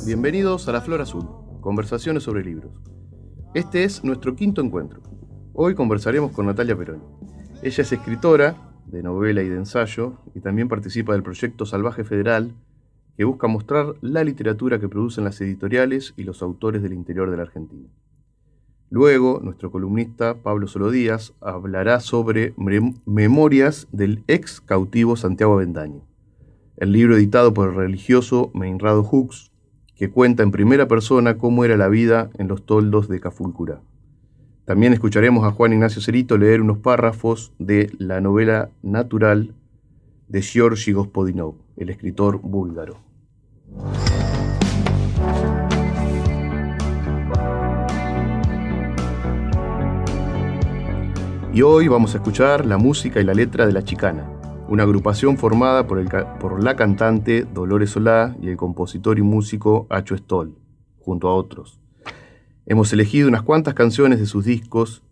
Bienvenidos a La Flor Azul, conversaciones sobre libros. Este es nuestro quinto encuentro. Hoy conversaremos con Natalia Peroni. Ella es escritora de novela y de ensayo y también participa del proyecto Salvaje Federal, que busca mostrar la literatura que producen las editoriales y los autores del interior de la Argentina. Luego, nuestro columnista Pablo Solo Díaz hablará sobre Memorias del ex cautivo Santiago Avendaño, el libro editado por el religioso Meinrado Hux, que cuenta en primera persona cómo era la vida en los toldos de Cafulcurá. También escucharemos a Juan Ignacio Cerito leer unos párrafos de la novela Natural de Georgi Gospodinov, el escritor búlgaro. Y hoy vamos a escuchar la música y la letra de La Chicana, una agrupación formada por la cantante Dolores Solá y el compositor y músico Acho Stoll, junto a otros. Hemos elegido unas cuantas canciones de sus discos: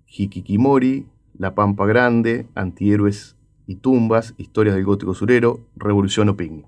Hikikomori, La Pampa Grande, Antihéroes y Tumbas, Historias del Gótico Surero, Revolución o Picnic.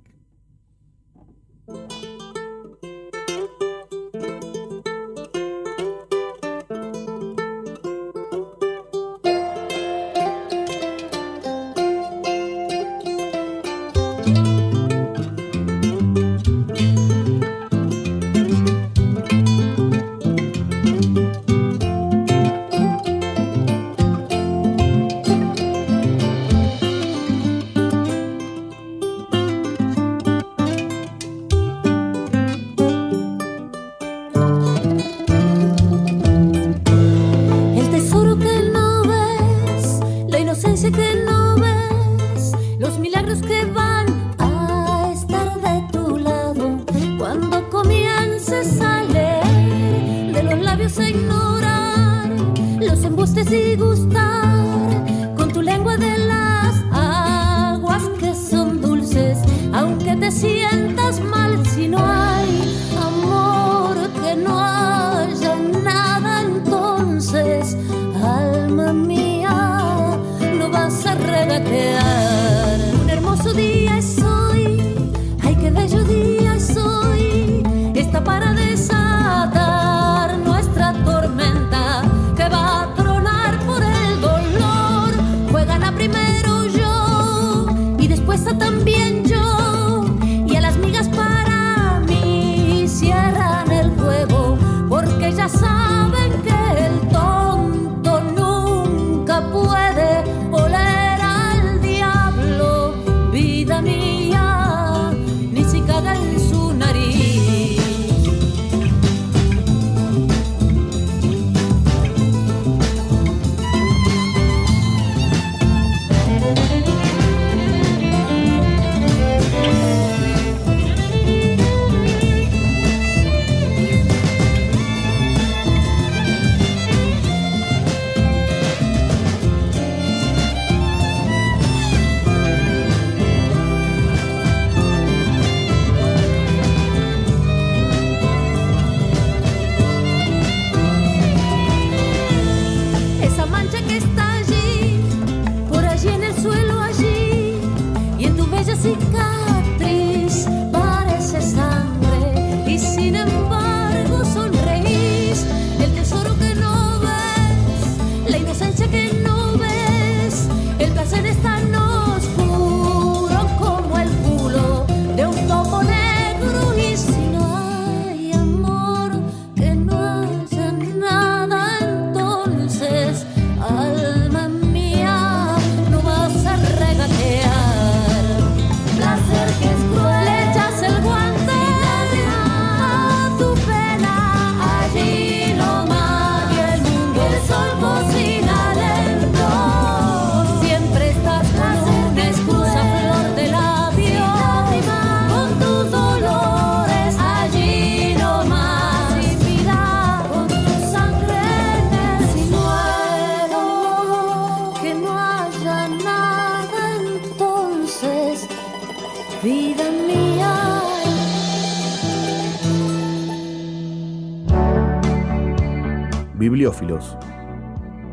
Bibliófilos,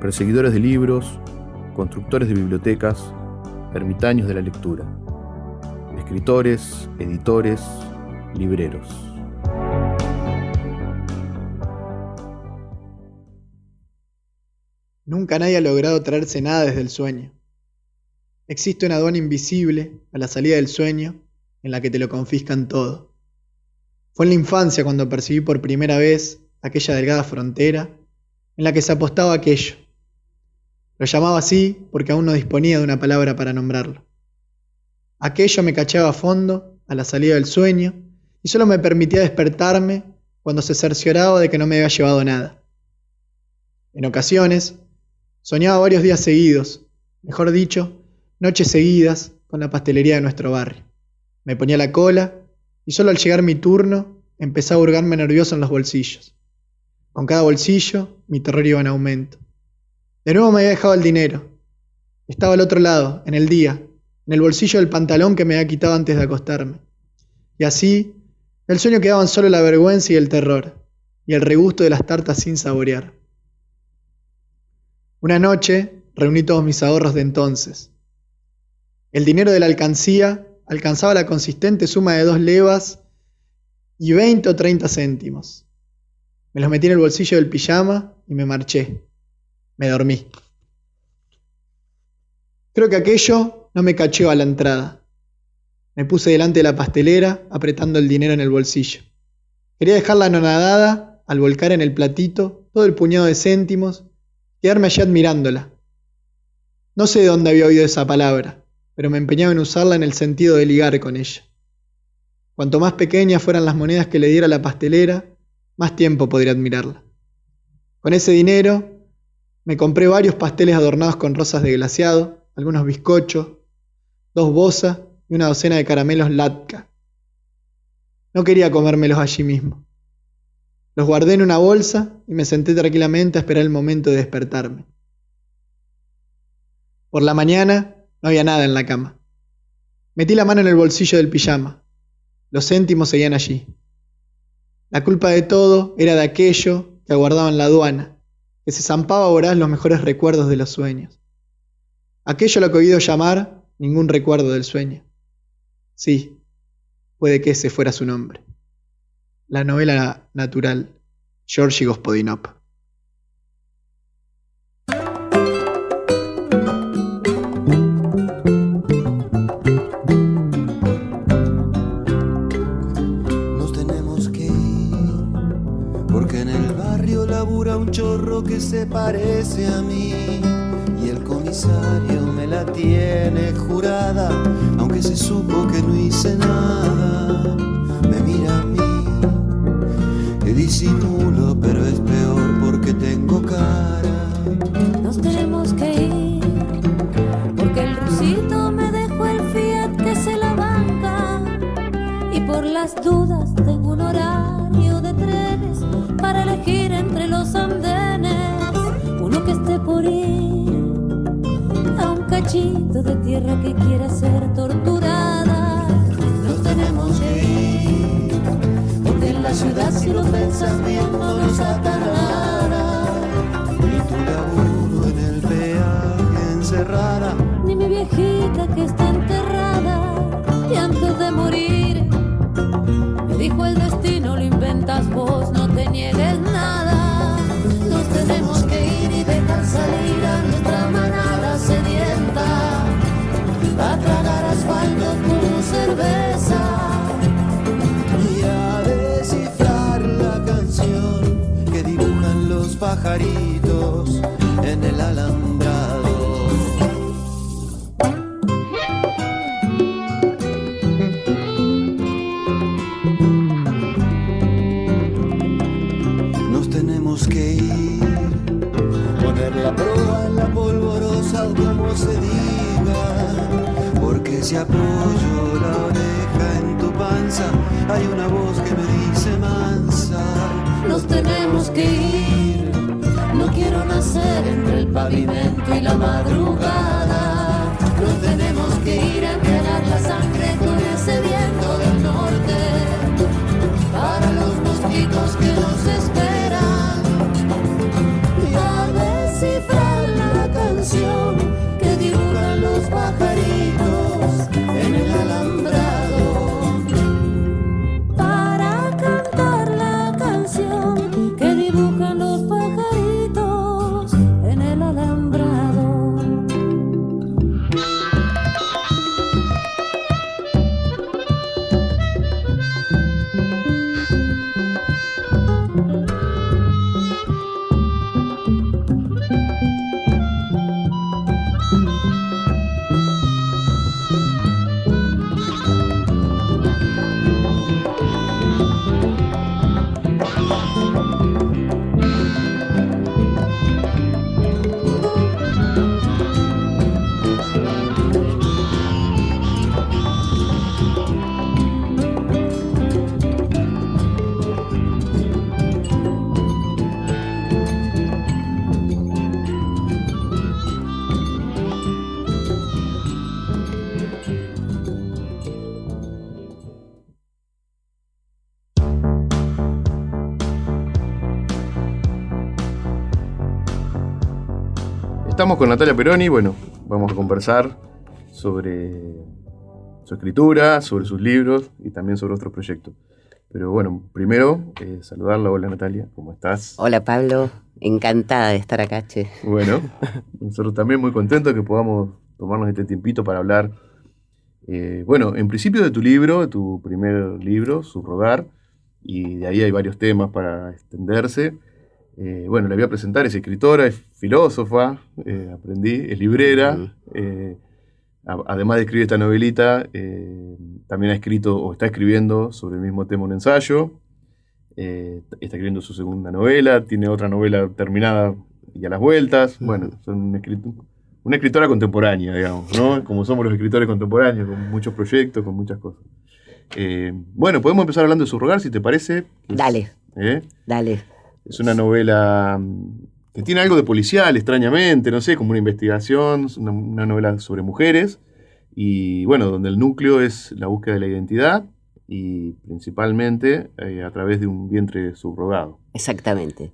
perseguidores de libros, constructores de bibliotecas, ermitaños de la lectura, escritores, editores, libreros. Nunca nadie ha logrado traerse nada desde el sueño. Existe una aduana invisible a la salida del sueño en la que te lo confiscan todo. Fue en la infancia cuando percibí por primera vez aquella delgada frontera en la que se apostaba aquello. Lo llamaba así porque aún no disponía de una palabra para nombrarlo. Aquello me cachaba a fondo a la salida del sueño y solo me permitía despertarme cuando se cercioraba de que no me había llevado nada. En ocasiones, soñaba varios días seguidos, mejor dicho, noches seguidas con la pastelería de nuestro barrio. Me ponía la cola y solo al llegar mi turno empezaba a hurgarme nervioso en los bolsillos. Con cada bolsillo, mi terror iba en aumento. De nuevo me había dejado el dinero. Estaba al otro lado, en el día, en el bolsillo del pantalón que me había quitado antes de acostarme. Y así, del sueño quedaban solo la vergüenza y el terror, y el regusto de las tartas sin saborear. Una noche, reuní todos mis ahorros de entonces. El dinero de la alcancía alcanzaba la consistente suma de 2 levas y 20 o 30 céntimos. Me los metí en el bolsillo del pijama y me marché. Me dormí. Creo que aquello no me cacheó a la entrada. Me puse delante de la pastelera, apretando el dinero en el bolsillo. Quería dejarla anonadada al volcar en el platito todo el puñado de céntimos, quedarme allí admirándola. No sé de dónde había oído esa palabra, pero me empeñaba en usarla en el sentido de ligar con ella. Cuanto más pequeñas fueran las monedas que le diera a la pastelera, más tiempo podría admirarla. Con ese dinero me compré varios pasteles adornados con rosas de glaseado, algunos bizcochos, 2 bozas y una docena de caramelos Latka. No quería comérmelos allí mismo. Los guardé en una bolsa y me senté tranquilamente a esperar el momento de despertarme. Por la mañana no había nada en la cama. Metí la mano en el bolsillo del pijama. Los céntimos seguían allí. La culpa de todo era de aquello que aguardaba en la aduana, que se zampaba voraz los mejores recuerdos de los sueños. Aquello lo que he oído llamar ningún recuerdo del sueño. Sí, puede que ese fuera su nombre. La novela natural, Georgi Gospodinov. Nos tenemos que ir, porque en el barrio labura un chorro que se parece a mí. Y el comisario me la tiene jurada, aunque se supo que no hice nada. Me mira a mí, que disimulo, pero es peor porque tengo cara. Nos tenemos que ir, porque el rusito me dejó el Fiat que se la banca. Y por las dudas tengo un horario de trenes para elegir entre los andenes. Uno que esté por ir a un cachito de tierra que quiera ser torturada. Nos tenemos que ir, porque en la ciudad si lo pensas bien no nos ata nada. Ni tu laburo en el peaje encerrada, Ni mi viejita que está enterrada. Y antes de morir me dijo el destino, lo inventas vos, no te niegues nada. Nos tenemos que ir y dejar salir a nuestra manada sedienta, a tragar asfalto como cerveza. y a descifrar la canción que dibujan los pajaritos en el alambrado. Nos tenemos que ir, poner la proa en la polvorosa o como se diga, porque si apoyo la oreja en tu panza hay una voz que me dice mansa. Nos tenemos que ir, no quiero nacer entre el pavimento y la madrugada. Nos tenemos que ir a embriagar la sangre con ese viento del norte, para los mosquitos que nos esperan, y a descifrar la canción que dibujan los pajaritos en el alambrado, para cantar la canción que dibujan los pajaritos en el alambrado. Estamos con Natalia Peroni, bueno, vamos a conversar sobre su escritura, sobre sus libros y también sobre otros proyectos. Pero bueno, primero saludarla. Hola Natalia, ¿cómo estás? Hola Pablo, encantada de estar acá, che. Bueno, nosotros también muy contentos que podamos tomarnos este tiempito para hablar, bueno, en principio de tu libro, de tu primer libro, Subrogar, y de ahí hay varios temas para extenderse. Bueno, la voy a presentar, es escritora, es filósofa, aprendí, es librera, además de escribir esta novelita, también ha escrito o está escribiendo sobre el mismo tema un ensayo, está escribiendo su segunda novela, tiene otra novela terminada y a las vueltas. Bueno, son una escritora contemporánea, digamos, ¿no? Como somos los escritores contemporáneos, con muchos proyectos, con muchas cosas. Bueno, podemos empezar hablando de Subrogar, si te parece. Dale, dale. Es una novela que tiene algo de policial, extrañamente, no sé, como una investigación, una novela sobre mujeres, y bueno, donde el núcleo es la búsqueda de la identidad, y principalmente a través de un vientre subrogado. Exactamente.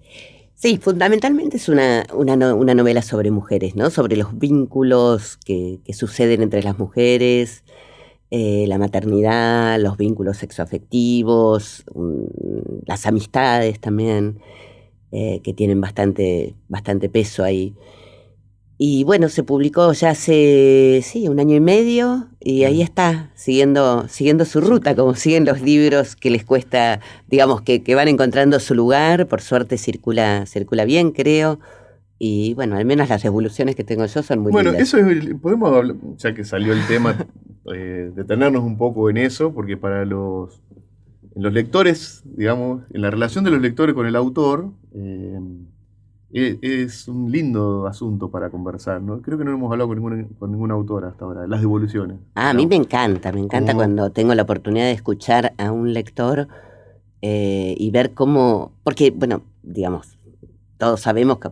Sí, fundamentalmente es una novela sobre mujeres, ¿no? Sobre los vínculos que suceden entre las mujeres, la maternidad, los vínculos sexoafectivos, las amistades también, que tienen bastante peso ahí. Y bueno, se publicó ya hace, 1 año y medio, y ahí está, siguiendo su ruta, como siguen los libros que les cuesta, digamos, que van encontrando su lugar. Por suerte circula bien, creo. Y bueno, al menos las evoluciones que tengo yo son muy lindas. Bueno, eso podemos hablar, ya que salió el tema, detenernos un poco en eso, porque para los lectores, digamos, en la relación de los lectores con el autor, es un lindo asunto para conversar, ¿no? Creo que no hemos hablado con ninguna autora hasta ahora, las devoluciones. A mí me encanta cuando tengo la oportunidad de escuchar a un lector y ver cómo, porque, bueno, digamos, todos sabemos que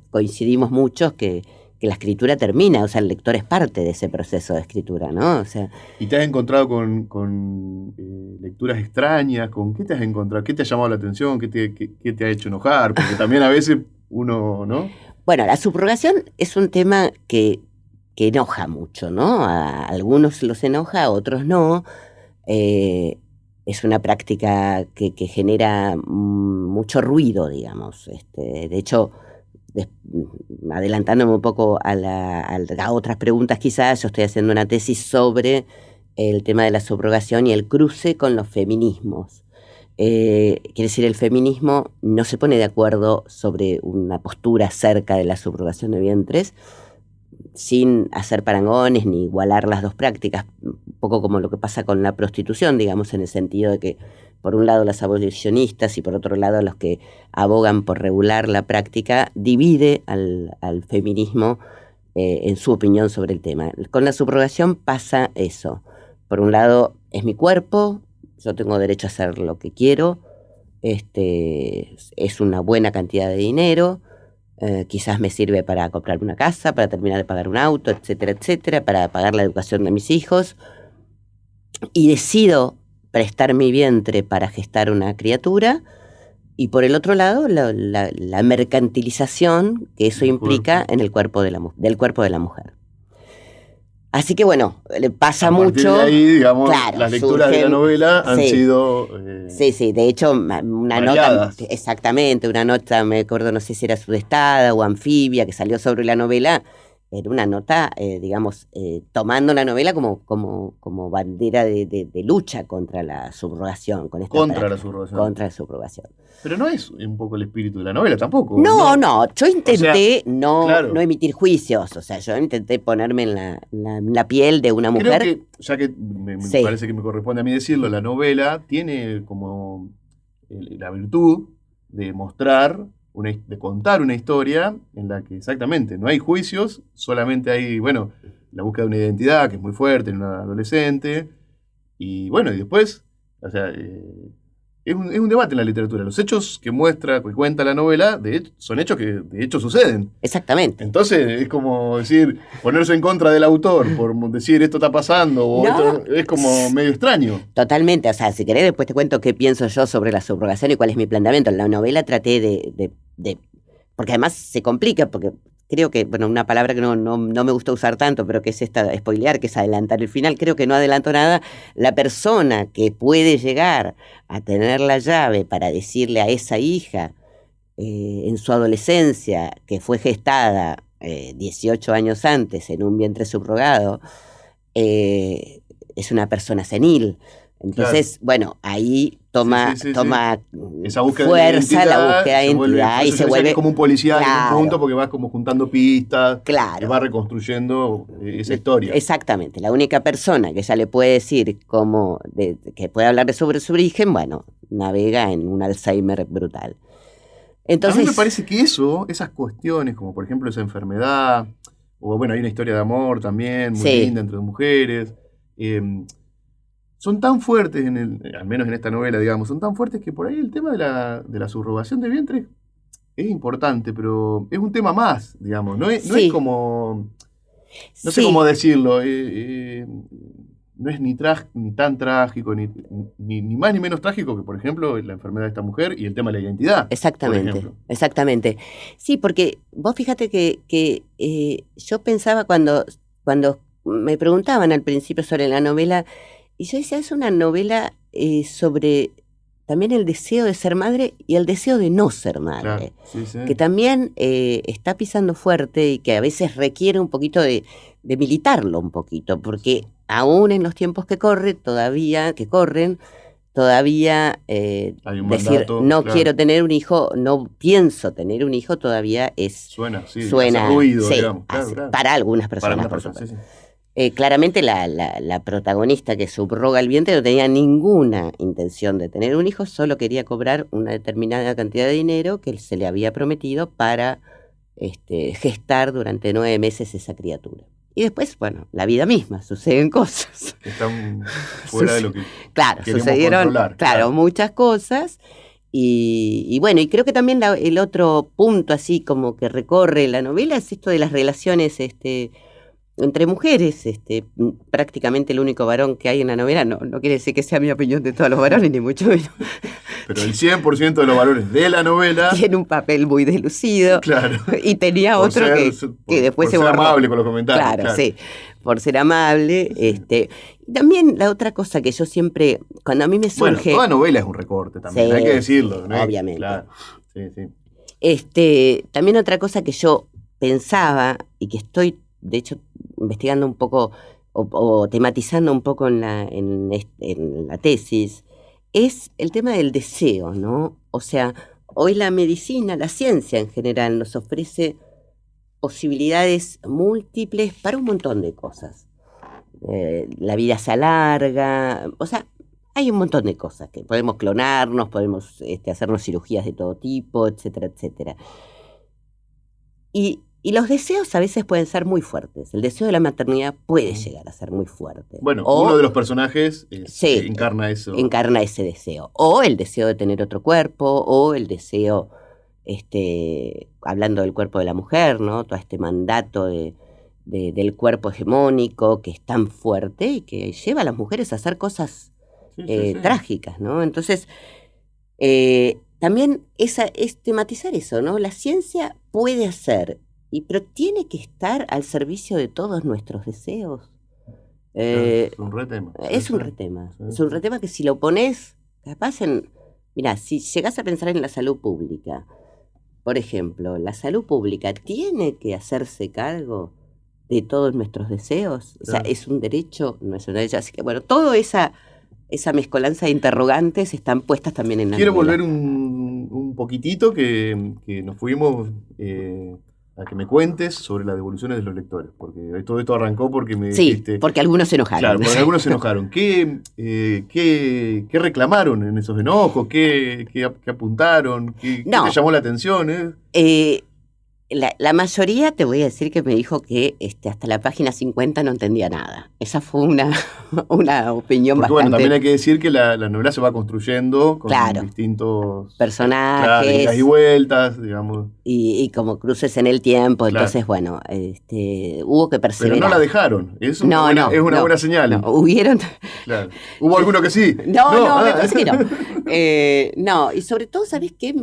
coincidimos muchos que la escritura termina, o sea, el lector es parte de ese proceso de escritura, ¿no? O sea, ¿y te has encontrado con lecturas extrañas? ¿Con qué te has encontrado? ¿Qué te ha llamado la atención? ¿Qué te ha hecho enojar? Porque también a veces uno, ¿no? Bueno, la subrogación es un tema que enoja mucho, ¿no? A algunos los enoja, a otros no. Es una práctica que genera mucho ruido, digamos. De hecho, adelantándome un poco a otras preguntas quizás, yo estoy haciendo una tesis sobre el tema de la subrogación y el cruce con los feminismos. Quiere decir, el feminismo no se pone de acuerdo sobre una postura acerca de la subrogación de vientres, sin hacer parangones ni igualar las dos prácticas, un poco como lo que pasa con la prostitución, digamos, en el sentido de que por un lado las abolicionistas y por otro lado los que abogan por regular la práctica, divide al feminismo en su opinión sobre el tema. Con la subrogación pasa eso. Por un lado, es mi cuerpo, yo tengo derecho a hacer lo que quiero, es una buena cantidad de dinero, quizás me sirve para comprarme una casa, para terminar de pagar un auto, etcétera, etcétera, para pagar la educación de mis hijos, y decido prestar mi vientre para gestar una criatura, y por el otro lado la mercantilización que eso implica en el cuerpo del cuerpo de la mujer. Así que bueno, le pasa mucho. De ahí, digamos, claro, las lecturas de la novela han sido sí, de hecho, una variadas. Nota, exactamente, una nota, me acuerdo, no sé si era Sudestada o Anfibia, que salió sobre la novela. Era una nota, digamos, tomando la novela como bandera de lucha contra la subrogación. Contra la subrogación. Pero no es un poco el espíritu de la novela tampoco. No, yo intenté no emitir juicios. O sea, yo intenté ponerme en la piel de una mujer. Creo que, ya que me parece que me corresponde a mí decirlo, la novela tiene como la virtud de mostrar, de contar una historia en la que exactamente no hay juicios, solamente hay, bueno, la búsqueda de una identidad que es muy fuerte en una adolescente, y bueno, y después, o sea, es un debate en la literatura. Los hechos que cuenta la novela, son hechos que de hecho suceden. Exactamente. Entonces es como decir, ponerse en contra del autor por decir esto está pasando, o esto es como medio extraño. Totalmente, o sea, si querés después te cuento qué pienso yo sobre la subrogación y cuál es mi planteamiento. En la novela traté de porque además se complica, porque creo que, bueno, una palabra que no me gusta usar tanto, pero que es spoilear, que es adelantar el final, creo que no adelanto nada. La persona que puede llegar a tener la llave para decirle a esa hija en su adolescencia, que fue gestada 18 años antes en un vientre subrogado, es una persona senil. Entonces, bueno, ahí toma esa búsqueda fuerza de la búsqueda de identidad y se vuelve como un policía claro, en un punto, porque vas como juntando pistas, claro, va reconstruyendo esa historia. Exactamente, la única persona que ya le puede decir que puede hablar sobre su origen, bueno, navega en un Alzheimer brutal. Entonces, a mí me parece que esas cuestiones, como por ejemplo esa enfermedad, o bueno, hay una historia de amor también, muy linda entre dos mujeres, son tan fuertes, al menos en esta novela, digamos, son tan fuertes que por ahí el tema de la subrogación de vientre es importante, pero es un tema más, digamos, no es como, no sé cómo decirlo, no es ni tan trágico, ni más ni menos trágico que, por ejemplo, la enfermedad de esta mujer y el tema de la identidad. Exactamente. Sí, porque vos fíjate que yo pensaba cuando me preguntaban al principio sobre la novela, y yo decía, es una novela sobre también el deseo de ser madre y el deseo de no ser madre, claro, que también está pisando fuerte y que a veces requiere un poquito de militarlo un poquito, porque aún en los tiempos que corren, todavía hay un decir mandato, quiero tener un hijo, no pienso tener un hijo, todavía suena ruido, digamos. Claro. Para algunas personas, por supuesto. Claramente la protagonista que subroga el vientre no tenía ninguna intención de tener un hijo, solo quería cobrar una determinada cantidad de dinero que se le había prometido para gestar durante 9 meses esa criatura. Y después, bueno, la vida misma, suceden cosas. Que están fuera de lo que sucedieron muchas cosas. Y bueno, y creo que también el otro punto así como que recorre la novela es esto de las relaciones entre mujeres. Prácticamente el único varón que hay en la novela, no quiere decir que sea mi opinión de todos los varones, ni mucho menos. Pero el 100% de los varones de la novela tiene un papel muy deslucido. Claro. Y tenía otro que después se borró. Por ser amable con los comentarios. Claro, sí, por ser amable. Y también la otra cosa que yo siempre, cuando a mí me surge... Bueno, toda novela es un recorte también, hay que decirlo, ¿no? Obviamente. Claro. Sí. También otra cosa que yo pensaba y que estoy, de hecho, investigando un poco o tematizando un poco en la tesis, es el tema del deseo, ¿no? O sea, hoy la medicina, la ciencia en general, nos ofrece posibilidades múltiples para un montón de cosas. La vida se alarga, o sea, hay un montón de cosas, que podemos clonarnos, podemos hacernos cirugías de todo tipo, etcétera, etcétera. Y los deseos a veces pueden ser muy fuertes. El deseo de la maternidad puede llegar a ser muy fuerte. Bueno, uno de los personajes encarna eso. Encarna ese deseo. O el deseo de tener otro cuerpo, o el deseo, hablando del cuerpo de la mujer, ¿no? Todo este mandato del cuerpo hegemónico que es tan fuerte y que lleva a las mujeres a hacer cosas trágicas, ¿no? Entonces, también es tematizar eso, ¿no? La ciencia puede hacer... pero tiene que estar al servicio de todos nuestros deseos. Es un retema. Es un retema. Es un retema que si lo pones, capaz mirá, si llegás a pensar en la salud pública, por ejemplo, la salud pública tiene que hacerse cargo de todos nuestros deseos. O sea, ¿es un derecho? No es un derecho. Así que, bueno, toda esa mezcolanza de interrogantes están puestas también en la Quiero novela. volver un poquitito que nos fuimos... a que me cuentes sobre las devoluciones de los lectores, porque todo esto arrancó porque me dijiste... porque algunos se enojaron. Claro, porque algunos se enojaron. ¿Qué reclamaron en esos enojos? ¿Qué apuntaron? ¿Qué te llamó la atención? La mayoría te voy a decir que me dijo que hasta la página 50 no entendía nada. Esa fue una opinión porque, bastante... Bueno, también hay que decir que la novela se va construyendo con distintos personajes. Idas y vueltas, digamos. Y como cruces en el tiempo. Claro. Entonces, bueno, hubo que perseverar. Pero no la dejaron. Es una buena señal. No, hubieron... Claro. ¿Hubo alguno que sí? No, me parece que no. No, y sobre todo, ¿sabés qué?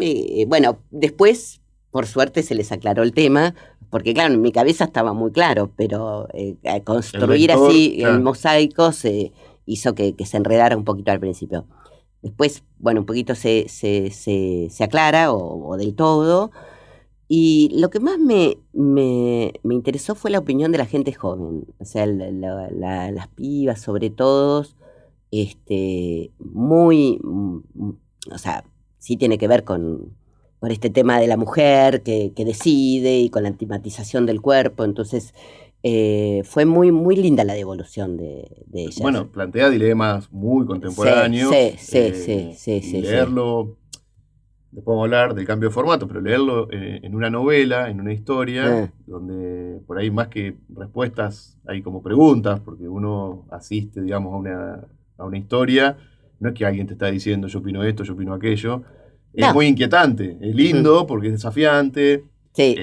Bueno, después... Por suerte se les aclaró el tema, porque claro, en mi cabeza estaba muy claro, pero construir lector, así claro. el mosaico hizo que se enredara un poquito al principio. Después, bueno, un poquito se aclara o del todo. Y lo que más me interesó fue la opinión de la gente joven, o sea, las pibas sobre todo, o sea, sí tiene que ver con este tema de la mujer que decide y con la antimatización del cuerpo, entonces fue muy, muy linda la devolución de ellas. Bueno, plantea dilemas muy contemporáneos. Sí, y leerlo, después vamos a hablar del cambio de formato, pero leerlo en una novela, en una historia, donde por ahí más que respuestas hay como preguntas, porque uno asiste, digamos, a una historia, no es que alguien te está diciendo yo opino esto, yo opino aquello, es No. muy inquietante, es lindo porque es desafiante, Sí.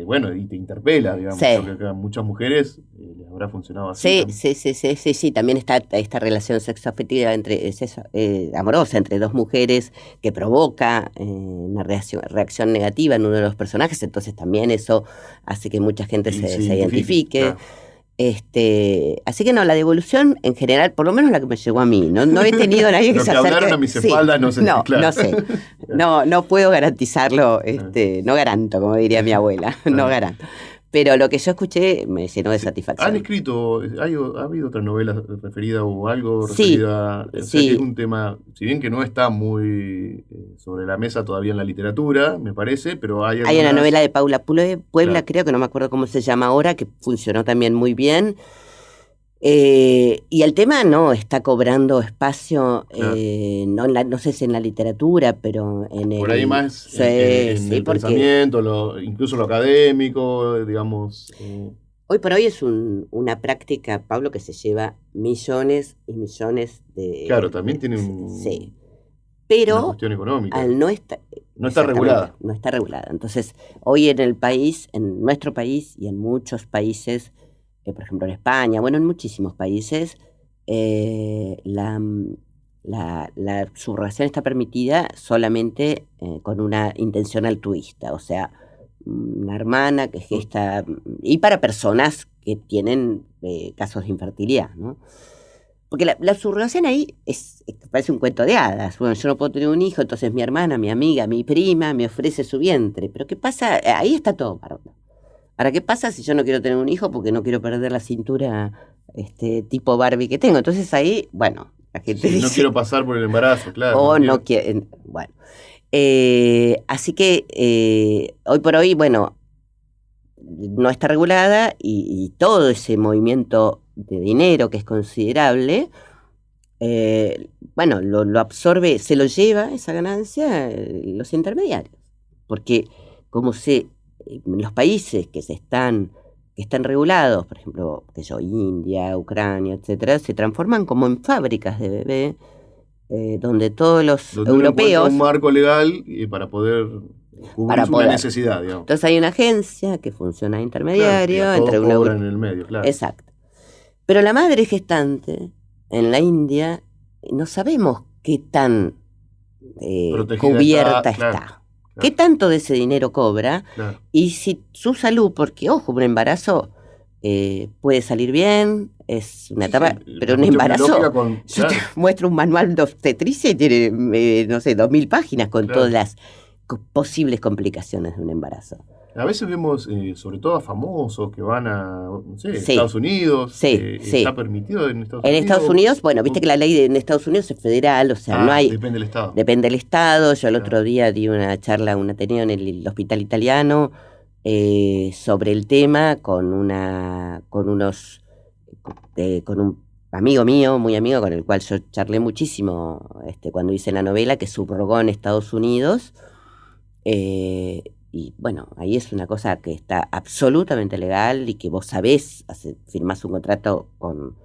bueno, y te interpela, digamos, Sí. creo que a muchas mujeres les habrá funcionado así. Sí, también está esta relación sexoafectiva amorosa entre dos mujeres que provoca una reacción negativa en uno de los personajes, entonces también eso hace que mucha gente se identifique. Claro. Así que no, la devolución en general, por lo menos la que me llegó a mí, no he tenido a nadie que Lo se que acerque. hablaron a mis espaldas, no sé. No, Claro. no sé. No puedo garantizarlo, no garanto, como diría mi abuela, no garanto. Pero lo que yo escuché me llenó de satisfacción. ¿Han escrito, ha habido otra novela referida o algo Sí, referida? O sea, sí. que es un tema, si bien que no está muy sobre la mesa todavía en la literatura, me parece, pero hay Hay una algunas- novela de Paula Puebla, Claro. creo que no me acuerdo cómo se llama ahora, que funcionó también muy bien. Y el tema no está cobrando espacio, Claro. no sé si en la literatura, pero en Por el... ahí más Sí, en sí, el porque pensamiento, incluso lo académico, digamos. hoy por hoy es una práctica, Pablo, que se lleva millones y millones de... Claro, también tiene Sí. una Pero cuestión económica. al no estar... No está Exactamente, regulada. no está regulada. Entonces, hoy en el país, en nuestro país y en muchos países, por ejemplo en España, bueno, en muchísimos países, la subrogación está permitida solamente con una intención altruista, o sea, una hermana que gesta, y para personas que tienen casos de infertilidad, ¿no? Porque la subrogación ahí parece un cuento de hadas. Bueno, yo no puedo tener un hijo, entonces mi hermana, mi amiga, mi prima me ofrece su vientre. Pero ¿qué pasa? Ahí está todo bárbaro. Ahora, ¿qué pasa si yo no quiero tener un hijo porque no quiero perder la cintura tipo Barbie que tengo? Entonces ahí, bueno, la gente Sí, dice... no quiero pasar por el embarazo, claro. O quiero- no quiero... Bueno. Así que hoy por hoy, bueno, no está regulada y todo ese movimiento de dinero que es considerable, bueno, lo absorbe, se lo lleva esa ganancia los intermediarios. Porque como los países que están regulados, por ejemplo, India, Ucrania, etcétera, se transforman como en fábricas de bebé, donde todos los Donde uno encuentra europeos... un marco legal para poder cubrir una necesidad, digamos. Entonces hay una agencia que funciona de Claro, intermediario y a entre todos una... cobran en el medio, claro. Exacto. Pero la madre gestante en la India no sabemos qué tan Protegida cubierta está, está. claro, ¿Qué tanto de ese dinero cobra? claro. Y si su salud, porque ojo, un embarazo puede salir bien, es una etapa, Sí, pero la un cuestión embarazo... biológica con- Yo te claro. muestro un manual de obstetricia y tiene, no sé, 2000 páginas con Claro. todas las posibles complicaciones de un embarazo. A veces vemos, sobre todo a famosos que van a, no sé, Sí. Estados Unidos. Sí. ¿Está permitido en Estados En Unidos? Estados Unidos, bueno, viste que la ley en Estados Unidos es federal, o sea, no hay... Depende del Estado. Depende del Estado. Yo el Claro. otro día di una charla, un ateneo en el Hospital Italiano sobre el tema con un amigo mío, muy amigo, con el cual yo charlé muchísimo cuando hice la novela, que subrogó en Estados Unidos. Y bueno, ahí es una cosa que está absolutamente legal y que vos sabés, firmás un contrato con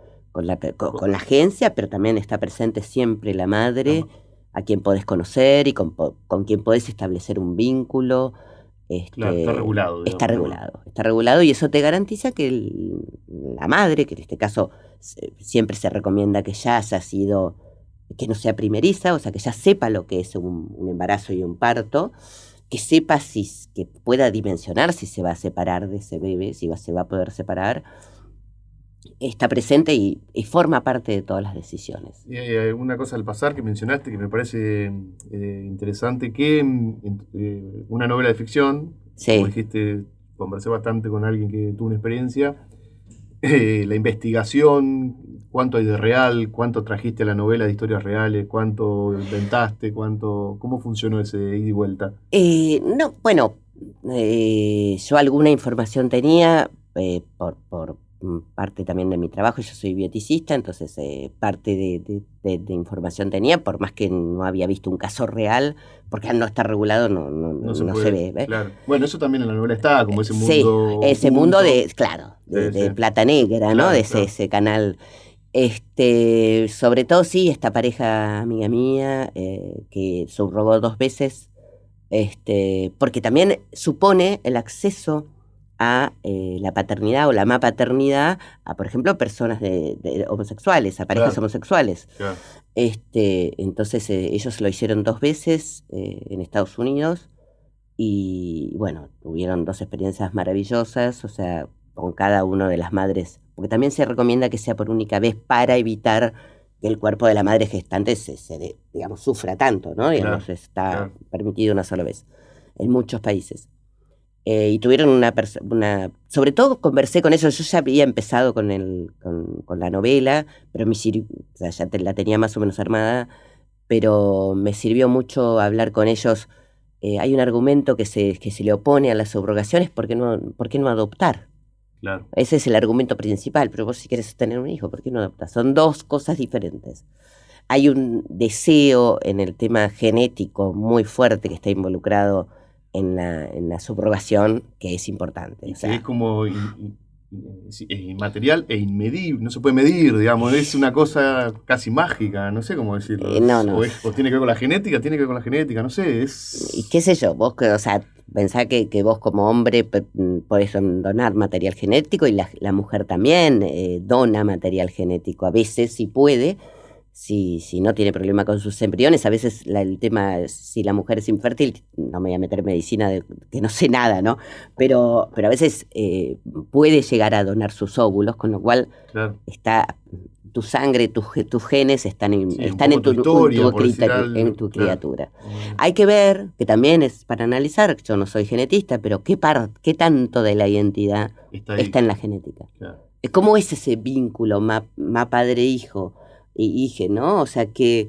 la agencia, pero también está presente siempre la madre, a quien podés conocer y con quien podés establecer un vínculo. Claro, está regulado. digamos. Está regulado y eso te garantiza que la madre, que en este caso siempre se recomienda que ya haya sido, que no sea primeriza, o sea, que ya sepa lo que es un embarazo y un parto, que sepa que pueda dimensionar si se va a separar de ese bebé, se va a poder separar, está presente y forma parte de todas las decisiones. Y hay una cosa al pasar que mencionaste que me parece interesante, que una novela de ficción, Sí. como dijiste, conversé bastante con alguien que tuvo una experiencia, la investigación, cuánto hay de real, cuánto trajiste a la novela de historias reales, cuánto inventaste, cómo funcionó ese ida y vuelta. No, bueno, yo alguna información tenía por parte también de mi trabajo. Yo soy bioticista, entonces parte de información tenía, por más que no había visto un caso real, porque al no estar regulado no se ve. Claro. Bueno, eso también en la novela está, como ese mundo. Sí, ese mundo de Sí. Plata Negra, ¿no? Claro, De claro. ese canal. Sobre todo sí, esta pareja amiga mía que subrogó 2 veces, porque también supone el acceso a la paternidad o la mapaternidad a, por ejemplo, personas de homosexuales, a parejas Claro. homosexuales. Claro. Entonces ellos lo hicieron 2 veces en Estados Unidos y bueno, tuvieron 2 experiencias maravillosas, o sea, con cada una de las madres, porque también se recomienda que sea por única vez para evitar que el cuerpo de la madre gestante digamos, sufra tanto, ¿no? Digamos, Claro, está claro. permitido una sola vez en muchos países. Y tuvieron sobre todo conversé con ellos. Yo ya había empezado con la novela, pero o sea, ya la tenía más o menos armada, pero me sirvió mucho hablar con ellos. Hay un argumento que se le opone a las subrogaciones: ¿por qué no adoptar? Claro. Ese es el argumento principal, pero vos si quieres tener un hijo, ¿por qué no adoptas? Son 2 cosas diferentes. Hay un deseo en el tema genético muy fuerte que está involucrado en la subrogación, que es importante. Y O sea, que es como inmaterial e inmedible, no se puede medir, digamos, es una cosa casi mágica, no sé cómo decirlo. No. O tiene que ver con la genética, no sé, y qué sé yo, vos o sea, pensá que vos como hombre podés donar material genético y la mujer también dona material genético, a veces si puede. Si no tiene problema con sus embriones, a veces el tema, si la mujer es infértil, no me voy a meter en medicina que no sé nada, ¿no? Pero a veces puede llegar a donar sus óvulos, con lo cual claro. tu sangre, tus genes están en tu historia, en tu criatura. Hay que ver, que también es para analizar, yo no soy genetista, pero qué tanto de la identidad está en la genética. Claro. ¿Cómo es ese vínculo padre-hijo? Y dije, ¿no? O sea, ¿qué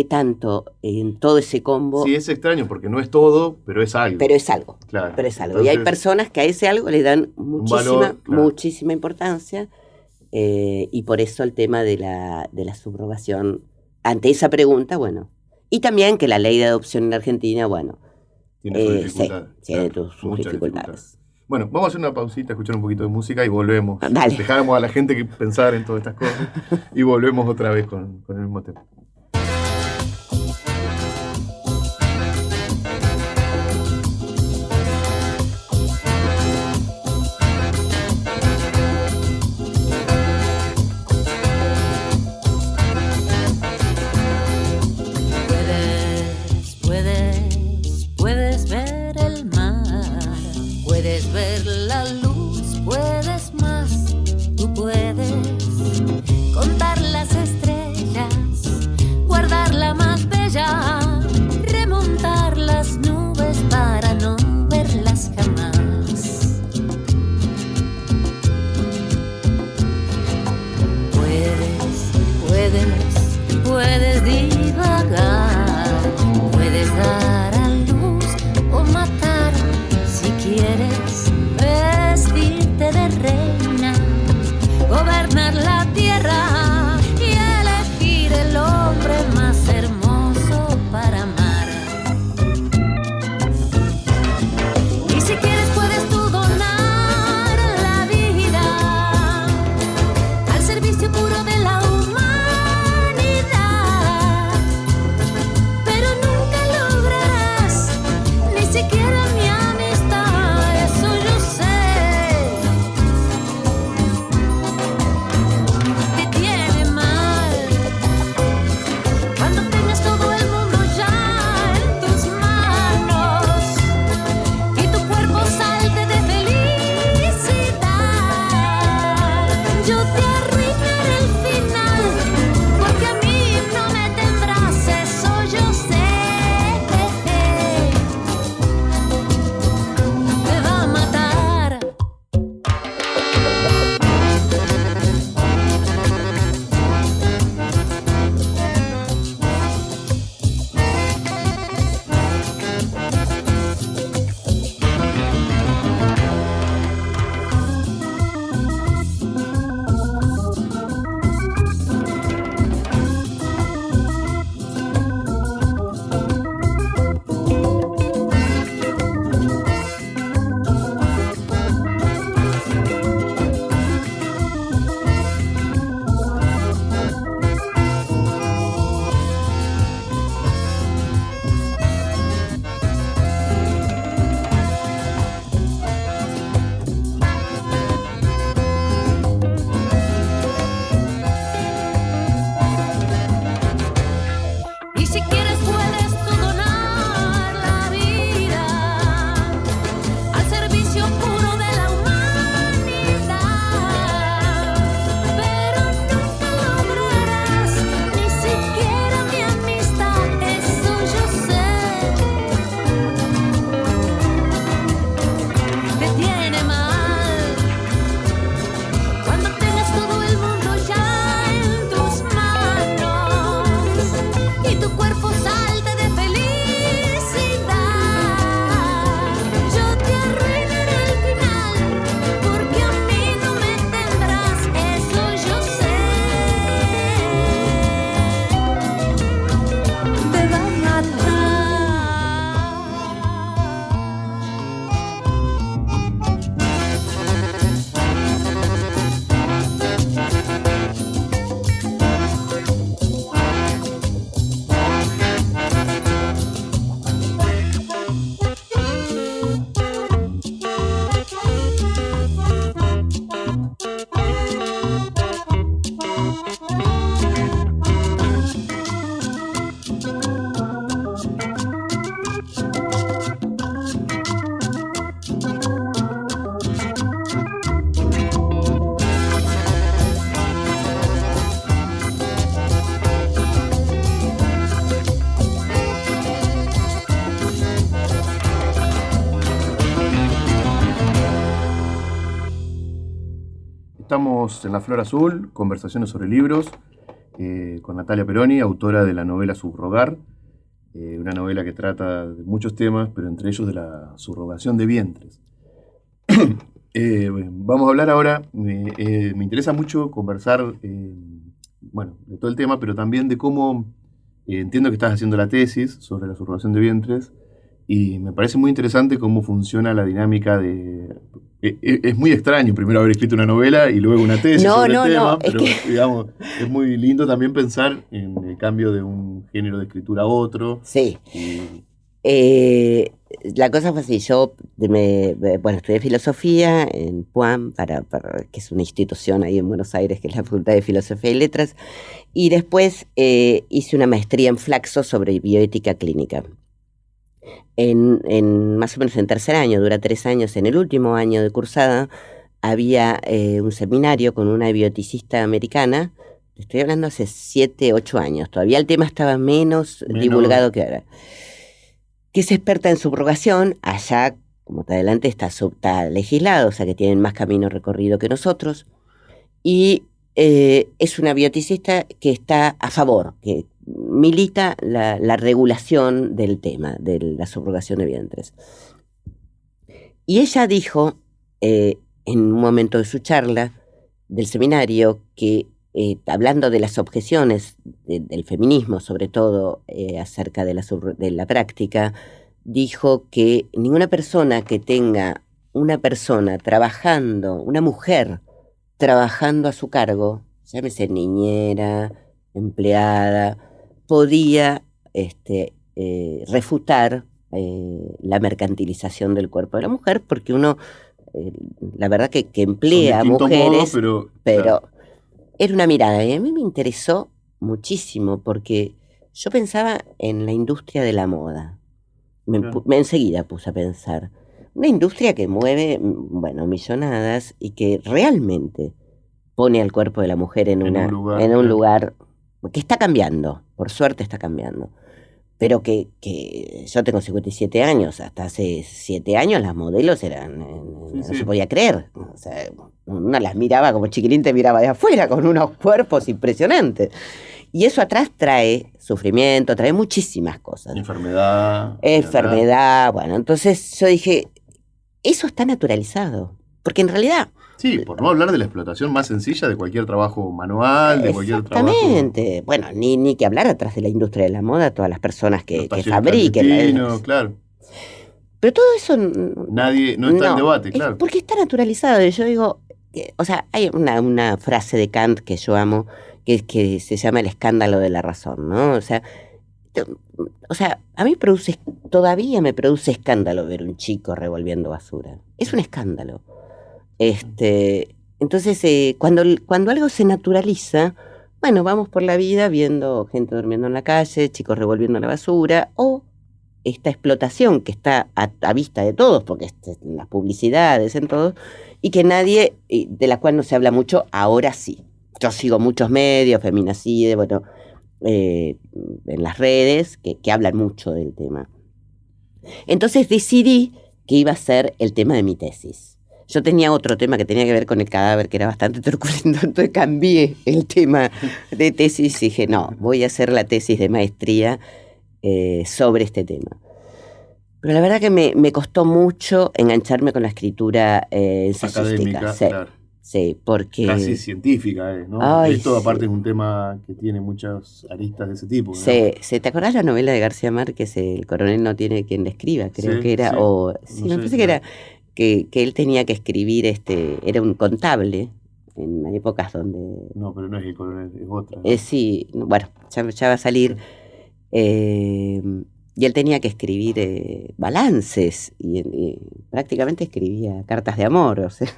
tanto en todo ese combo? Sí, es extraño porque no es todo, pero es algo. Pero es algo. Claro. Pero es algo. Entonces, y hay personas que a ese algo le dan muchísima importancia, y por eso el tema de la subrogación, ante esa pregunta, bueno. Y también que la ley de adopción en Argentina, bueno, tiene sus dificultades. tiene sus Muchas dificultades. Bueno, vamos a hacer una pausita, escuchar un poquito de música y volvemos. Dale. Dejáramos a la gente que pensar en todas estas cosas y volvemos otra vez con el mismo tema. Puedes ver el mar, puedes ver la luz, puedes más, tú puedes contar las estrellas, Estamos en La Flor Azul, conversaciones sobre libros, con Natalia Peroni, autora de la novela Subrogar, una novela que trata de muchos temas, pero entre ellos de la subrogación de vientres. Vamos a hablar ahora, me interesa mucho conversar, de todo el tema, pero también de cómo, entiendo que estás haciendo la tesis sobre la subrogación de vientres, y me parece muy interesante cómo funciona la dinámica de... Es muy extraño primero haber escrito una novela y luego una tesis sobre el tema, pero digamos, es muy lindo también pensar en el cambio de un género de escritura a otro. Sí. La cosa fue así, yo estudié filosofía en PUAM, que es una institución ahí en Buenos Aires, que es la Facultad de Filosofía y Letras, y después hice una maestría en Flaxo sobre bioética clínica. Más o menos en tercer año, dura 3 años, en el último año de cursada, había un seminario con una bioticista americana, estoy hablando hace 7, 8 años, todavía el tema estaba menos divulgado que ahora, que es experta en subrogación. Allá, como te adelante, está legislado, o sea que tienen más camino recorrido que nosotros, y es una bioticista que está a favor, que milita la regulación del tema de la subrogación de vientres. Y ella dijo, en un momento de su charla del seminario, que hablando de las objeciones del feminismo, sobre todo acerca de la práctica, dijo que ninguna persona que tenga una mujer trabajando a su cargo, llámese niñera, empleada, podía refutar la mercantilización del cuerpo de la mujer, porque uno, la verdad que emplea a mujeres, modo, pero claro, era una mirada, y a mí me interesó muchísimo, porque yo pensaba en la industria de la moda. Me enseguida puse a pensar, una industria que mueve, millonadas, y que realmente pone al cuerpo de la mujer en un lugar que está cambiando, por suerte está cambiando, pero que yo tengo 57 años, hasta hace 7 años las modelos eran, no se podía creer, o sea, uno las miraba como Chiquilín te miraba de afuera, con unos cuerpos impresionantes, y eso atrás trae sufrimiento, trae muchísimas cosas. Enfermedad, bueno, entonces yo dije, eso está naturalizado, porque en realidad... Sí, por no hablar de la explotación más sencilla de cualquier trabajo manual, de cualquier trabajo... Exactamente. Bueno, ni que hablar atrás de la industria de la moda, todas las personas que fabriquen. Claro. Pero todo eso... No está en debate, claro. Porque está naturalizado. Y yo digo, o sea, hay una frase de Kant que yo amo, que se llama el escándalo de la razón, ¿no? O sea, a mí todavía me produce escándalo ver un chico revolviendo basura. Es un escándalo. Entonces, cuando algo se naturaliza, vamos por la vida viendo gente durmiendo en la calle, chicos revolviendo la basura, o esta explotación que está a vista de todos, porque en las publicidades, en todo, y que de la cual no se habla mucho, ahora sí. Yo sigo muchos medios, Feminacide, en las redes, que hablan mucho del tema. Entonces decidí que iba a ser el tema de mi tesis. Yo tenía otro tema que tenía que ver con el cadáver, que era bastante truculento, entonces cambié el tema de tesis y dije, no, voy a hacer la tesis de maestría sobre este tema. Pero la verdad que me costó mucho engancharme con la escritura ensayística. Académica, sí, claro. Sí, porque... Casi científica, ¿no? Ay, esto aparte sí. es un tema que tiene muchas aristas de ese tipo, ¿no? Sí, ¿te acordás la novela de García Márquez, El coronel no tiene quien le escriba? Creo que era, sí. Me parece que era... Que él tenía que escribir, era un contable en épocas donde... No, pero no es el coronel, es otra, ¿no? Sí, bueno, ya va a salir. Y él tenía que escribir balances y prácticamente escribía cartas de amor. O sea,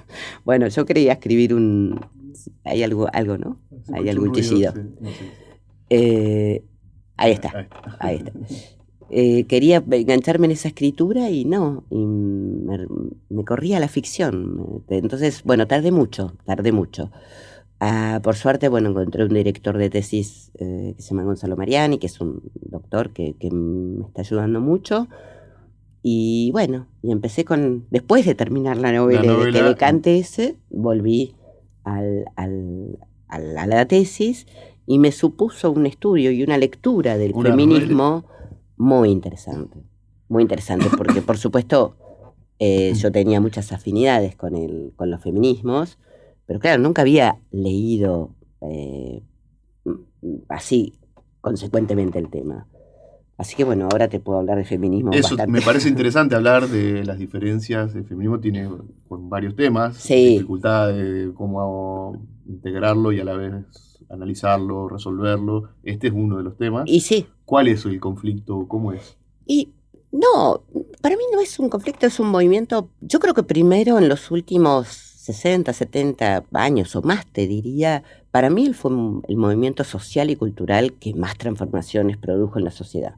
bueno, yo quería escribir hay algo, ¿no? Hay algún chillido. Ahí está. Quería engancharme en esa escritura y no, me corría la ficción. Entonces, tardé mucho. Por suerte, encontré un director de tesis que se llama Gonzalo Mariani, que es un doctor que me está ayudando mucho. Y empecé después de terminar la novela, de que decante ese, volví a la tesis y me supuso un estudio y una lectura del feminismo muy interesante porque por supuesto yo tenía muchas afinidades con los feminismos, pero claro, nunca había leído así consecuentemente el tema. Así que bueno, ahora te puedo hablar de feminismo. Eso bastante. me parece interesante hablar de las diferencias. El feminismo tiene con varios temas, Sí. dificultad de cómo integrarlo y a la vez analizarlo, resolverlo. Este es uno de los temas. Y sí. ¿Cuál es el conflicto? ¿Cómo es? Y no, para mí no es un conflicto, es un movimiento. Yo creo que primero en los últimos 60, 70 años o más, te diría, para mí fue el movimiento social y cultural que más transformaciones produjo en la sociedad.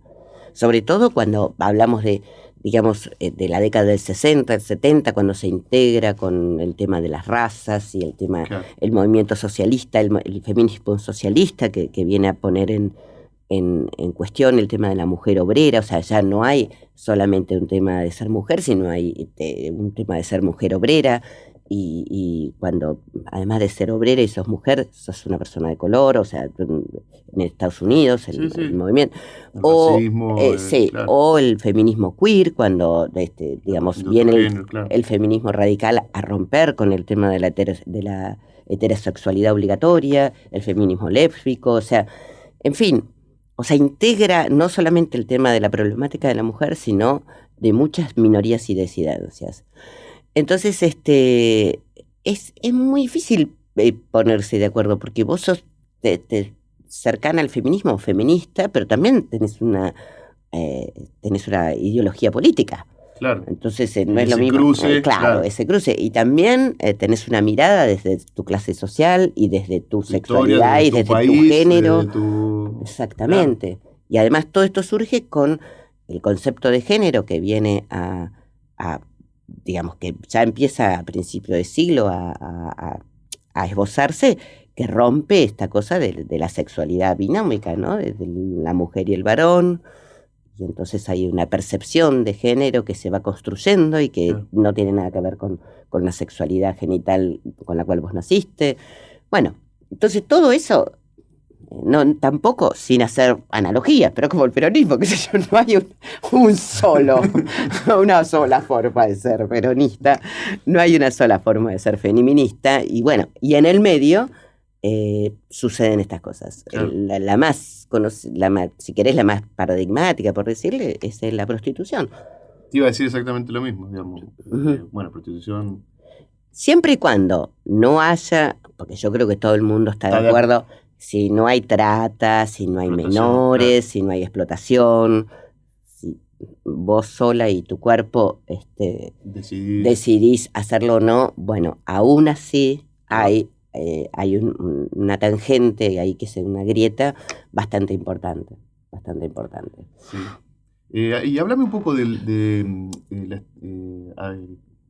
Sobre todo cuando hablamos de, digamos, de la década del 60, el 70, cuando se integra con el tema de las razas y el tema, Claro. el movimiento socialista, el feminismo socialista que viene a poner en cuestión el tema de la mujer obrera. O sea, ya no hay solamente un tema de ser mujer, sino hay un tema de ser mujer obrera. Y cuando, además de ser obrera y sos mujer, sos una persona de color, o sea, en Estados Unidos, el movimiento. El O, racismo, sí, claro. o el feminismo queer, cuando, digamos, De viene otro género, claro. el feminismo radical a romper con el tema de la heterosexualidad obligatoria, el feminismo lésbico, o sea, en fin, o sea, integra no solamente el tema de la problemática de la mujer, sino de muchas minorías y disidencias. Entonces, es muy difícil ponerse de acuerdo, porque vos sos cercana al feminismo, feminista, pero también tenés una ideología política. Claro. Entonces, no es lo Ese mismo. cruce, Claro, claro. ese cruce. Y también tenés una mirada desde tu clase social y desde tu sexualidad y desde tu género. desde tu... Exactamente. Y además todo esto surge con el concepto de género que viene a digamos, que ya empieza a principio de siglo a esbozarse, que rompe esta cosa de la sexualidad binómica, ¿no? De la mujer y el varón. Y entonces hay una percepción de género que se va construyendo y que no tiene nada que ver con la sexualidad genital con la cual vos naciste. Bueno, entonces todo eso, no, tampoco sin hacer analogías, pero como el peronismo, qué sé yo, no hay una sola forma de ser peronista, no hay una sola forma de ser feminista, y bueno, y en el medio suceden estas cosas. Claro. La más conocida, si querés la más paradigmática, por decirle, es la prostitución. Te iba a decir exactamente lo mismo, digamos. Ujú. Bueno, prostitución... Siempre y cuando no haya, porque yo creo que todo el mundo está de acuerdo, si no hay trata, si no hay menores, claro, si no hay explotación, si vos sola y tu cuerpo decidís hacerlo o no, bueno, aún así hay una tangente ahí, que es una grieta bastante importante. Sí. Y háblame un poco de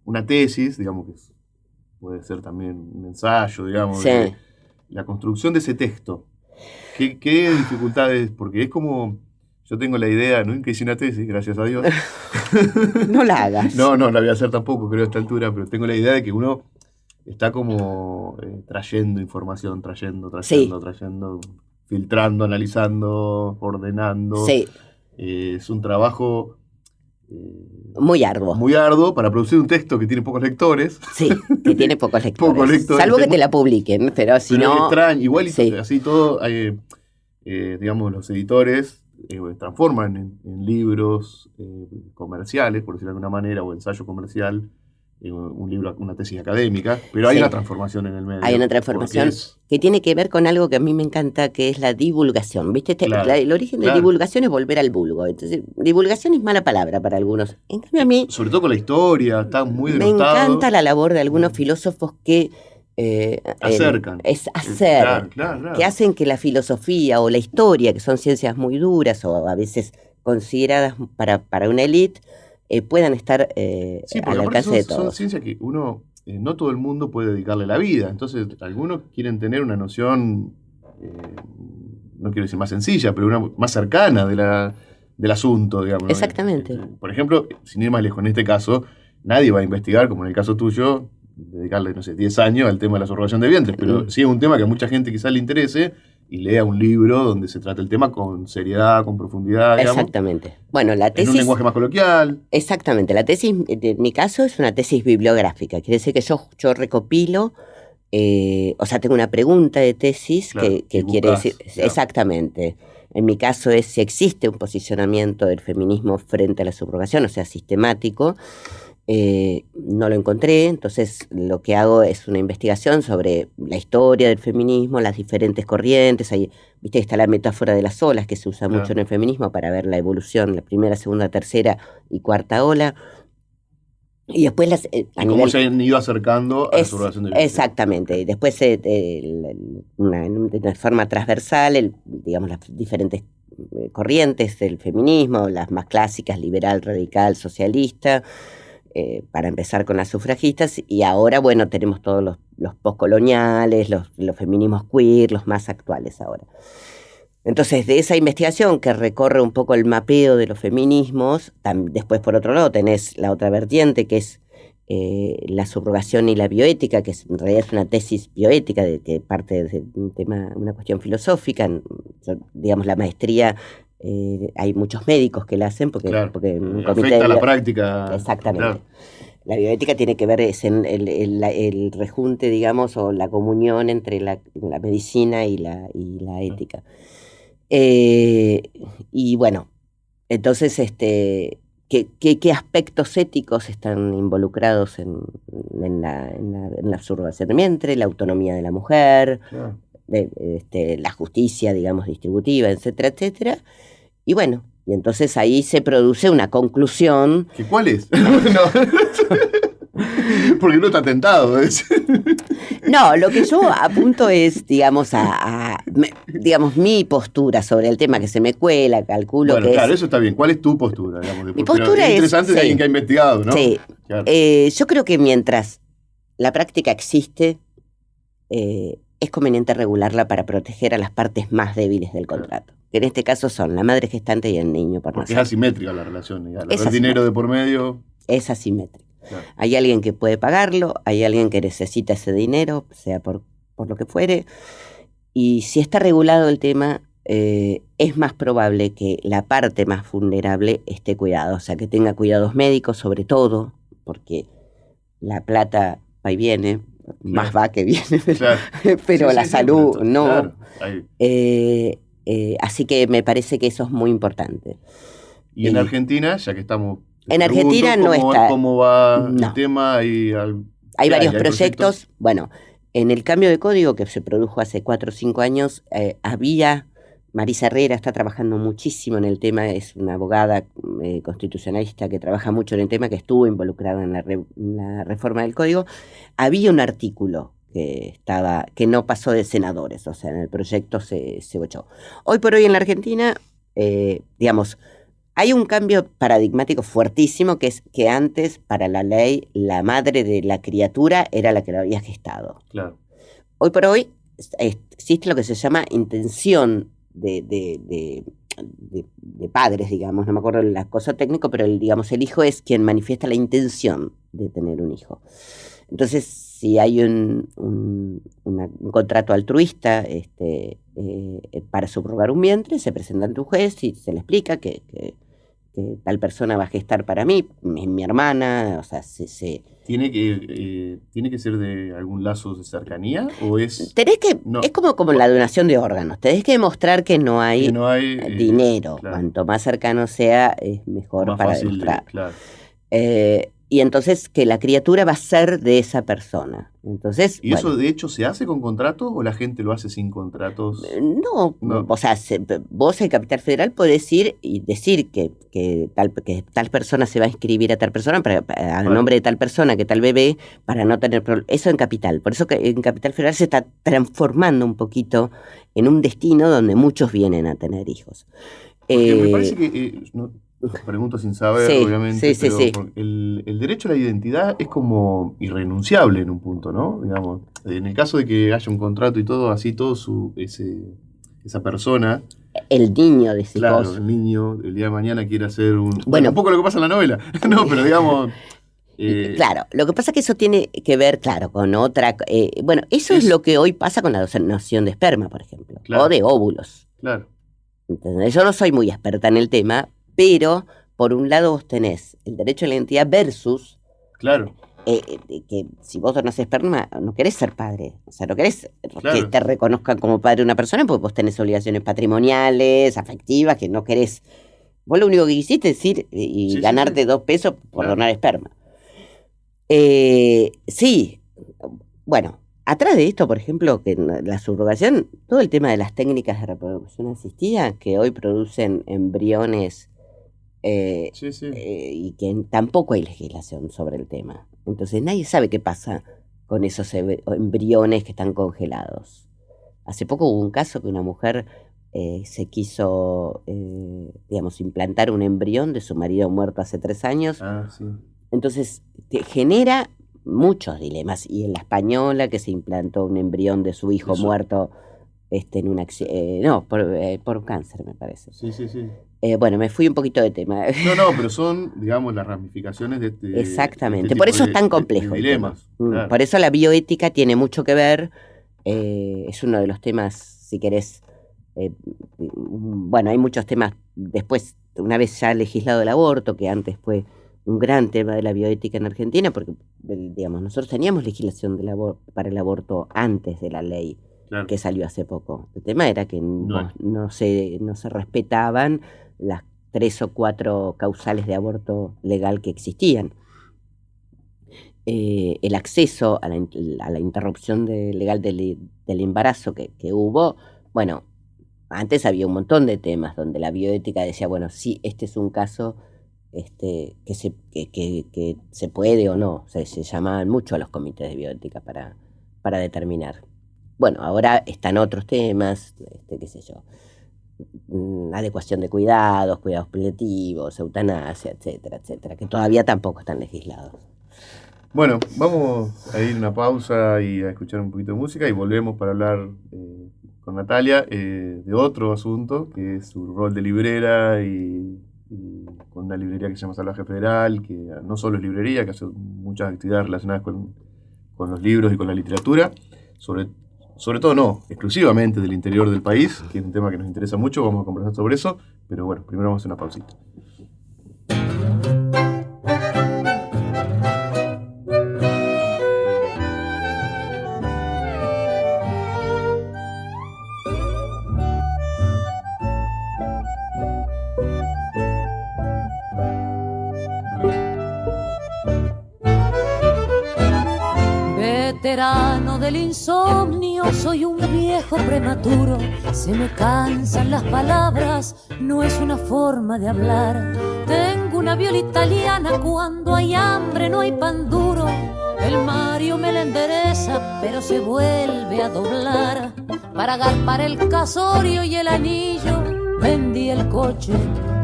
una tesis, digamos, que puede ser también un ensayo, digamos, sí, de la construcción de ese texto. ¿Qué dificultades? Porque es como, yo tengo la idea, nunca hice una tesis, gracias a Dios. No la hagas. No la voy a hacer tampoco, creo, a esta altura, pero tengo la idea de que uno está como trayendo información, trayendo, sí, filtrando, analizando, ordenando. Sí. Es un trabajo muy arduo. Muy arduo para producir un texto que tiene pocos lectores. Sí, que tiene pocos lectores. Salvo que te la publiquen, pero si no... extraño, igual sí. Así todo, digamos, los editores transforman en libros comerciales, por decirlo de alguna manera, o ensayo comercial, un libro, una tesis académica, pero hay una transformación en el medio. Hay una transformación que tiene que ver con algo que a mí me encanta, que es la divulgación. ¿Viste? Claro, el origen de divulgación es volver al vulgo. Entonces, divulgación es mala palabra para algunos. En cambio, a mí... Sobre todo con la historia, está muy denostado. Me encanta la labor de algunos filósofos que... acercan. Claro. Que hacen que la filosofía o la historia, que son ciencias muy duras o a veces consideradas para una élite, puedan estar al alcance de todos. Son ciencias que uno, no todo el mundo puede dedicarle la vida. Entonces, algunos quieren tener una noción, no quiero decir más sencilla, pero una más cercana del asunto, digamos. Exactamente. Por ejemplo, sin ir más lejos, en este caso, nadie va a investigar, como en el caso tuyo, dedicarle, no sé, 10 años al tema de la subrogación de vientres, pero sí es un tema que a mucha gente quizás le interese y lea un libro donde se trata el tema con seriedad, con profundidad, digamos. Exactamente. Bueno, la tesis... En un lenguaje más coloquial. Exactamente. La tesis, en mi caso, es una tesis bibliográfica. Quiere decir que yo recopilo, o sea, tengo una pregunta de tesis Claro, que quiere buscás, decir... claro. Exactamente. En mi caso es si existe un posicionamiento del feminismo frente a la subrogación, o sea, sistemático. No lo encontré, entonces lo que hago es una investigación sobre la historia del feminismo, las diferentes corrientes. Ahí, viste que está la metáfora de las olas que se usa Claro. mucho en el feminismo para ver la evolución, la primera, segunda, tercera y cuarta ola. Y después a Y cómo nivel... se han ido acercando a la subrogación de vientres. Exactamente. Y después, de una forma transversal, digamos, las diferentes corrientes del feminismo, las más clásicas, liberal, radical, socialista, para empezar con las sufragistas, y ahora, bueno, tenemos todos los postcoloniales, los feminismos queer, los más actuales ahora. Entonces, de esa investigación que recorre un poco el mapeo de los feminismos, después por otro lado tenés la otra vertiente que es la subrogación y la bioética, que en realidad es una tesis bioética que parte de un tema, una cuestión filosófica. Digamos, la maestría, hay muchos médicos que la hacen porque un comité afecta de la práctica. Exactamente. Claro. La bioética tiene que ver es en el rejunte, digamos, o la comunión entre la medicina y la ética. Y bueno, entonces, ¿qué aspectos éticos están involucrados en la subrogación de vientre? La autonomía de la mujer, Claro. La justicia, digamos, distributiva, etcétera, etcétera. Y bueno, y entonces ahí se produce una conclusión. ¿Qué cuál es? No. Porque no está tentado. No, lo que yo apunto es, digamos, digamos, mi postura sobre el tema que se me cuela, calculo Bueno, que claro, es... eso está bien. ¿Cuál es tu postura? Digamos? Mi postura es es... interesante de sí. alguien que ha investigado, ¿no? Sí. Claro. Yo creo que mientras la práctica existe, es conveniente regularla para proteger a las partes más débiles del contrato. Que en este caso son la madre gestante y el niño por Porque es nacer. asimétrica la relación. Al Es haber dinero de por medio. Es asimétrico. Claro. Hay alguien que puede pagarlo, hay alguien que necesita ese dinero, sea por lo que fuere. Y si está regulado el tema, es más probable que la parte más vulnerable esté cuidada. O sea, que tenga cuidados médicos sobre todo, porque la plata va y viene, más va que viene, Claro. pero Sí, la sí, salud pero no. claro, ahí. Así que me parece que eso es muy importante. Y en Argentina, ya que estamos... En Argentina no está... ¿Cómo va no. el tema? Hay varios proyectos. Bueno, en el cambio de código que se produjo hace 4 o 5 años, Marisa Herrera está trabajando muchísimo en el tema, es una abogada constitucionalista que trabaja mucho en el tema, que estuvo involucrada en la reforma del código. Había un artículo que no pasó de senadores, o sea, en el proyecto se bochó. Hoy por hoy en la Argentina, digamos, hay un cambio paradigmático fuertísimo, que es que antes, para la ley, la madre de la criatura era la que lo había gestado. Claro. Hoy por hoy existe lo que se llama intención de padres, digamos, no me acuerdo la cosa técnica, pero digamos, el hijo es quien manifiesta la intención de tener un hijo. Entonces, si hay un contrato altruista para subrogar un vientre, se presenta ante un juez y se le explica que tal persona va a gestar para mí, mi hermana, o sea, ¿Tiene que ser de algún lazo de cercanía o es...? No. Es como la donación de órganos, tenés que demostrar que no hay dinero. Claro. Cuanto más cercano sea, es mejor Más para fácil, demostrar. claro. Y entonces que la criatura va a ser de esa persona. Entonces, ¿Y eso de hecho se hace con contratos o la gente lo hace sin contratos? No, o sea, vos en Capital Federal podés ir y decir que tal persona se va a inscribir a tal persona, a nombre de tal persona, que tal bebé, para no tener problemas. Eso en Capital. Por eso que en Capital Federal se está transformando un poquito en un destino donde muchos vienen a tener hijos. Porque me parece que... pregunto sin saber, sí, obviamente, sí, pero el derecho a la identidad es como irrenunciable en un punto, ¿no? Digamos, en el caso de que haya un contrato y todo, así todo esa persona... El niño, decís claro, vos. el niño, el día de mañana quiere hacer un... Bueno, un poco lo que pasa en la novela. No, pero digamos... Claro, lo que pasa es que eso tiene que ver, claro, con otra... bueno, eso es lo que hoy pasa con la donación de esperma, por ejemplo, Claro. o de óvulos. Claro. ¿Entendés? Yo no soy muy experta en el tema, pero por un lado vos tenés el derecho a la identidad versus Claro. que si vos donás esperma no querés ser padre, o sea, no querés Claro. que te reconozcan como padre de una persona porque vos tenés obligaciones patrimoniales, afectivas, que no querés. Vos lo único que quisiste es ir y Sí, ganarte sí. 2 pesos por Claro. donar esperma. Sí, bueno, atrás de esto, por ejemplo, que la subrogación, todo el tema de las técnicas de reproducción asistida que hoy producen embriones Sí, sí. y que tampoco hay legislación sobre el tema. Entonces nadie sabe qué pasa con esos embriones que están congelados. Hace poco hubo un caso que una mujer se quiso, digamos, implantar un embrión de su marido muerto hace 3 años. Ah, sí. Entonces te genera muchos dilemas. Y en la española que se implantó un embrión de su hijo Eso. muerto en un no, por cáncer, me parece. Sí, sí, sí. Bueno, me fui un poquito de tema. No, pero son, digamos, las ramificaciones de este. Exactamente, de este por tipo eso es tan de complejo. el dilemas. tema. Claro. Por eso la bioética tiene mucho que ver. Es uno de los temas, si querés. Bueno, hay muchos temas. Después, una vez ya legislado el aborto, que antes fue un gran tema de la bioética en Argentina, porque, digamos, nosotros teníamos legislación para el aborto antes de la ley Claro. que salió hace poco. El tema era que no se respetaban las 3 o 4 causales de aborto legal que existían. El acceso a la interrupción legal del embarazo que hubo, bueno, antes había un montón de temas donde la bioética decía, bueno, sí, este es un caso que se puede o no. O sea, se llamaban mucho a los comités de bioética para determinar. Bueno, ahora están otros temas, qué sé yo, adecuación de cuidados paliativos, eutanasia, etcétera, etcétera, que todavía tampoco están legislados. Bueno, vamos a ir a una pausa y a escuchar un poquito de música y volvemos para hablar con Natalia de otro asunto, que es su rol de librera y con una librería que se llama Salvaje Federal, que no solo es librería, que hace muchas actividades relacionadas con los libros y con la literatura, sobre todo no, exclusivamente del interior del país, que es un tema que nos interesa mucho, vamos a conversar sobre eso, pero bueno, primero vamos a hacer una pausita. Veterano del insomnio, soy un viejo prematuro. Se me cansan las palabras, no es una forma de hablar. Tengo una viola italiana, cuando hay hambre no hay pan duro. El Mario me la endereza, pero se vuelve a doblar. Para agarpar el casorio y el anillo, vendí el coche.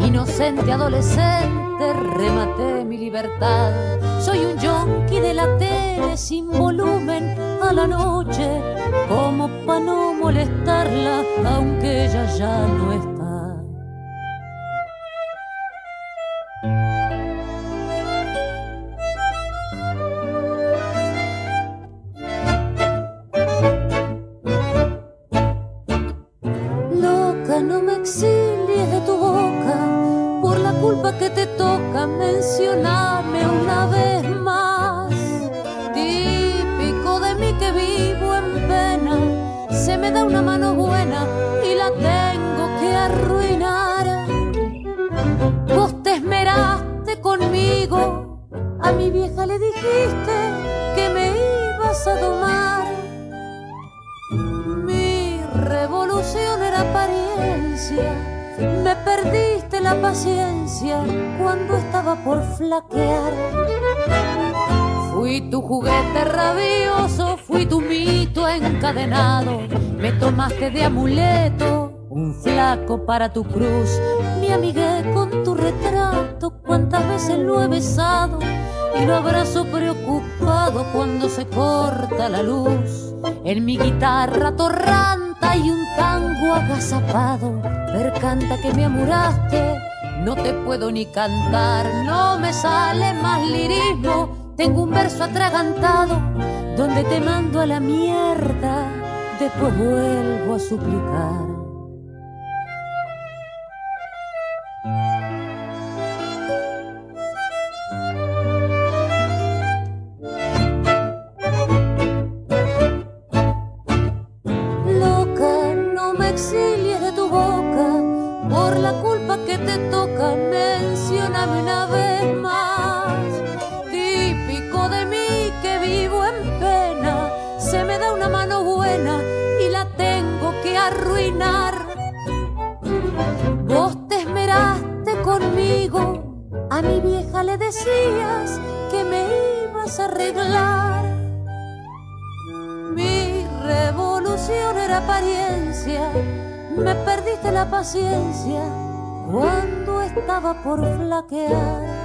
Inocente adolescente, rematé mi libertad. Soy un yonki de la tele sin volumen a la noche, como pa' no molestarla, aunque ella ya no está. Loca, no me exilies de tu boca, por la culpa que te toca, mencioname una vez más. Típico de mí que vivo en pena, se me da una mano buena y la tengo que arruinar. Vos te esmeraste conmigo, a mi vieja le dijiste que me ibas a domar. Mi revolución era apariencia, me perdiste la paciencia cuando estaba por flaquear. Fui tu juguete rabioso, fui tu mito encadenado. Me tomaste de amuleto, un flaco para tu cruz. Me amigué con tu retrato, cuántas veces lo he besado y lo abrazo preocupado cuando se corta la luz. En mi guitarra torranta hay un tango agazapado. Percanta que me amuraste, no te puedo ni cantar. No me sale más lirismo Tengo un verso atragantado donde te mando a la mierda, después vuelvo a suplicar. Loca, no me exilies de tu boca, por la culpa que te toca, mencióname una vez más. Típico de mí que vivo en pena, se me da una mano buena y la tengo que arruinar. Vos te esmeraste conmigo, a mi vieja le decías que me ibas a arreglar. Mi revolución era apariencia, me perdiste la paciencia cuando estaba por flaquear.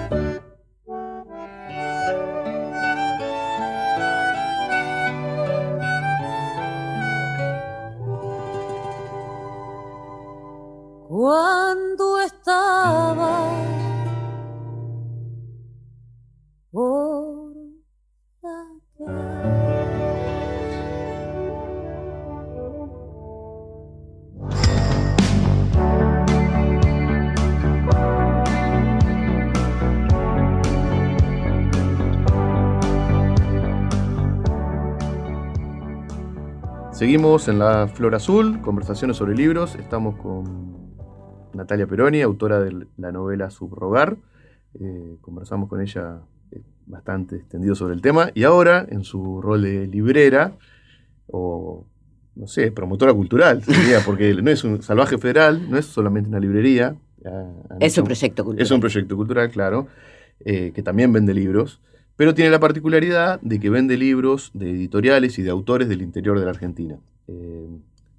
Cuando estaba por flaquear. Seguimos en la Flor Azul, conversaciones sobre libros. Estamos con Natalia Peroni, autora de la novela Subrogar. Conversamos con ella bastante extendido sobre el tema. Y ahora, en su rol de librera, o no sé, promotora cultural, sería, porque no es un Salvaje Federal, no es solamente una librería. Es un proyecto cultural. Es un proyecto cultural, claro, que también vende libros. Pero tiene la particularidad de que vende libros de editoriales y de autores del interior de la Argentina.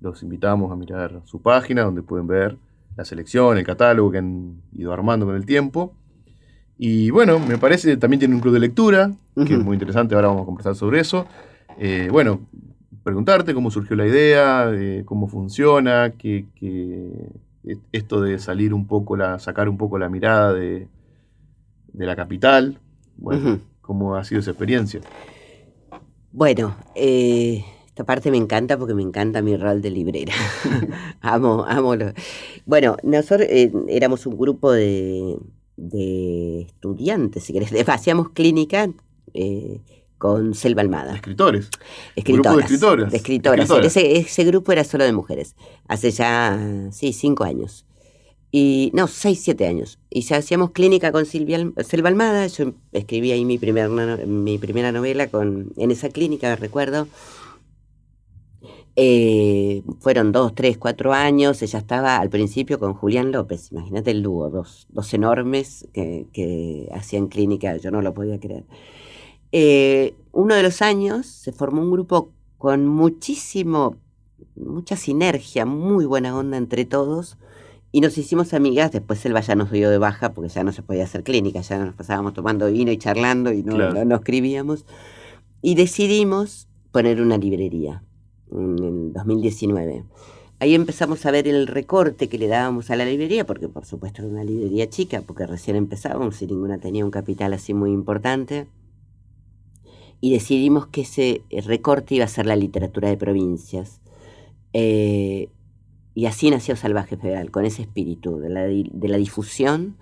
Los invitamos a mirar su página, donde pueden ver la selección, el catálogo que han ido armando con el tiempo. Y bueno, me parece que también tiene un club de lectura, que es muy interesante, ahora vamos a conversar sobre eso. Bueno, preguntarte cómo surgió la idea, cómo funciona, que esto de salir un poco, sacar un poco la mirada de la capital. Bueno, ¿cómo ha sido esa experiencia? Bueno, esta parte me encanta porque me encanta mi rol de librera. amo. Bueno, nosotros éramos un grupo de estudiantes, si querés. Hacíamos clínica con Selva Almada. Escritores. Escritoras. Grupo de escritoras. Ese grupo era solo de mujeres. Hace ya, 5 años. 6, 7 años. Y ya hacíamos clínica con Selva Almada. Yo escribí ahí mi primera novela en esa clínica, recuerdo. Fueron 2, 3, 4 años. Ella estaba al principio con Julián López. Imagínate el dúo, dos enormes que hacían clínica. Yo no lo podía creer. Uno de los años se formó un grupo con mucha sinergia, muy buena onda entre todos. Y nos hicimos amigas. Después Selva ya nos dio de baja porque ya no se podía hacer clínica, ya nos pasábamos tomando vino y charlando y no escribíamos. Y decidimos poner una librería en el 2019. Ahí empezamos a ver el recorte que le dábamos a la librería, porque por supuesto era una librería chica, porque recién empezábamos y ninguna tenía un capital así muy importante. Y decidimos que ese recorte iba a ser la literatura de provincias. Y así nació Salvaje Federal, con ese espíritu de la difusión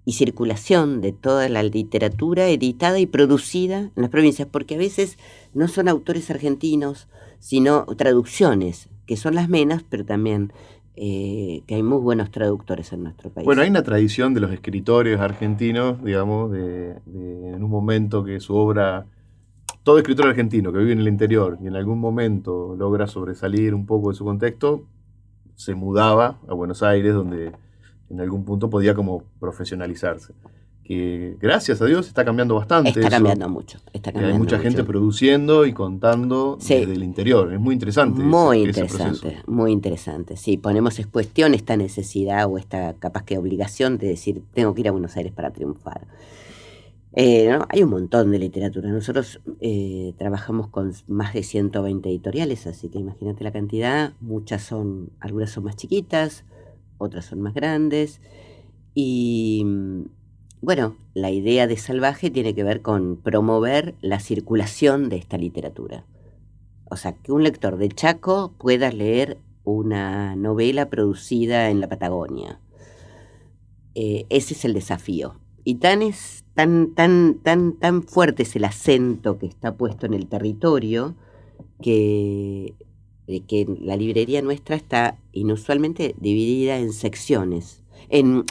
y circulación de toda la literatura editada y producida en las provincias, porque a veces no son autores argentinos, sino traducciones, que son las menos, pero también que hay muy buenos traductores en nuestro país. Bueno, hay una tradición de los escritores argentinos, digamos, de en un momento que su obra... Todo escritor argentino que vive en el interior y en algún momento logra sobresalir un poco de su contexto, se mudaba a Buenos Aires, donde en algún punto podía como profesionalizarse. Que gracias a Dios está cambiando bastante. Está cambiando mucho. Hay mucha gente produciendo y contando desde el interior. Es muy interesante. Muy interesante. Sí, ponemos en cuestión esta necesidad o esta capaz que obligación de decir, tengo que ir a Buenos Aires para triunfar. ¿No? Hay un montón de literatura. Nosotros trabajamos con más de 120 editoriales, así que imagínate la cantidad. Algunas son más chiquitas, otras son más grandes. Y bueno, la idea de Salvaje tiene que ver con promover la circulación de esta literatura. O sea, que un lector de Chaco pueda leer una novela producida en la Patagonia. Ese es el desafío. Y tan fuerte es el acento que está puesto en el territorio que la librería nuestra está inusualmente dividida en secciones. En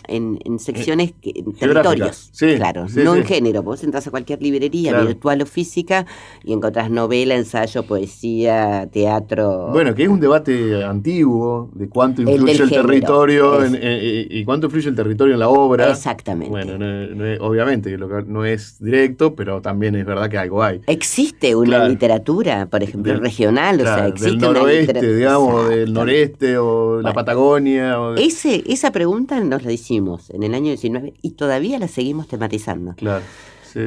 secciones, en territorios, sí, claro, sí, no sí. en género. Vos entras a cualquier librería, Claro. virtual o física, y encontrás novela, ensayo, poesía, teatro. Bueno, que es un debate antiguo de cuánto El influye del el género, territorio es. y cuánto influye el territorio en la obra. Exactamente. Bueno, obviamente no es directo, pero también es verdad que algo hay. Existe una Claro. literatura, por ejemplo, regional, o sea, Claro, existe del una noroeste, literatura. digamos, del Exacto. noreste o la Bueno, Patagonia. esa pregunta nos la hicimos en el año 19 y todavía la seguimos tematizando. Claro, sí.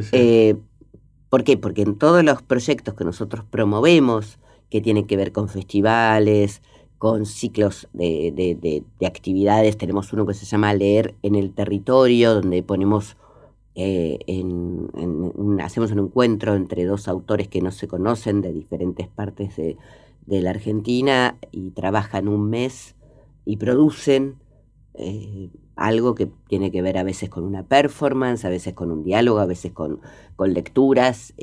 ¿Por qué? Porque en todos los proyectos que nosotros promovemos, que tienen que ver con festivales, con ciclos de actividades, tenemos uno que se llama Leer en el Territorio, donde ponemos hacemos un encuentro entre dos autores que no se conocen de diferentes partes de la Argentina y trabajan un mes y producen algo que tiene que ver a veces con una performance, a veces con un diálogo, a veces con lecturas,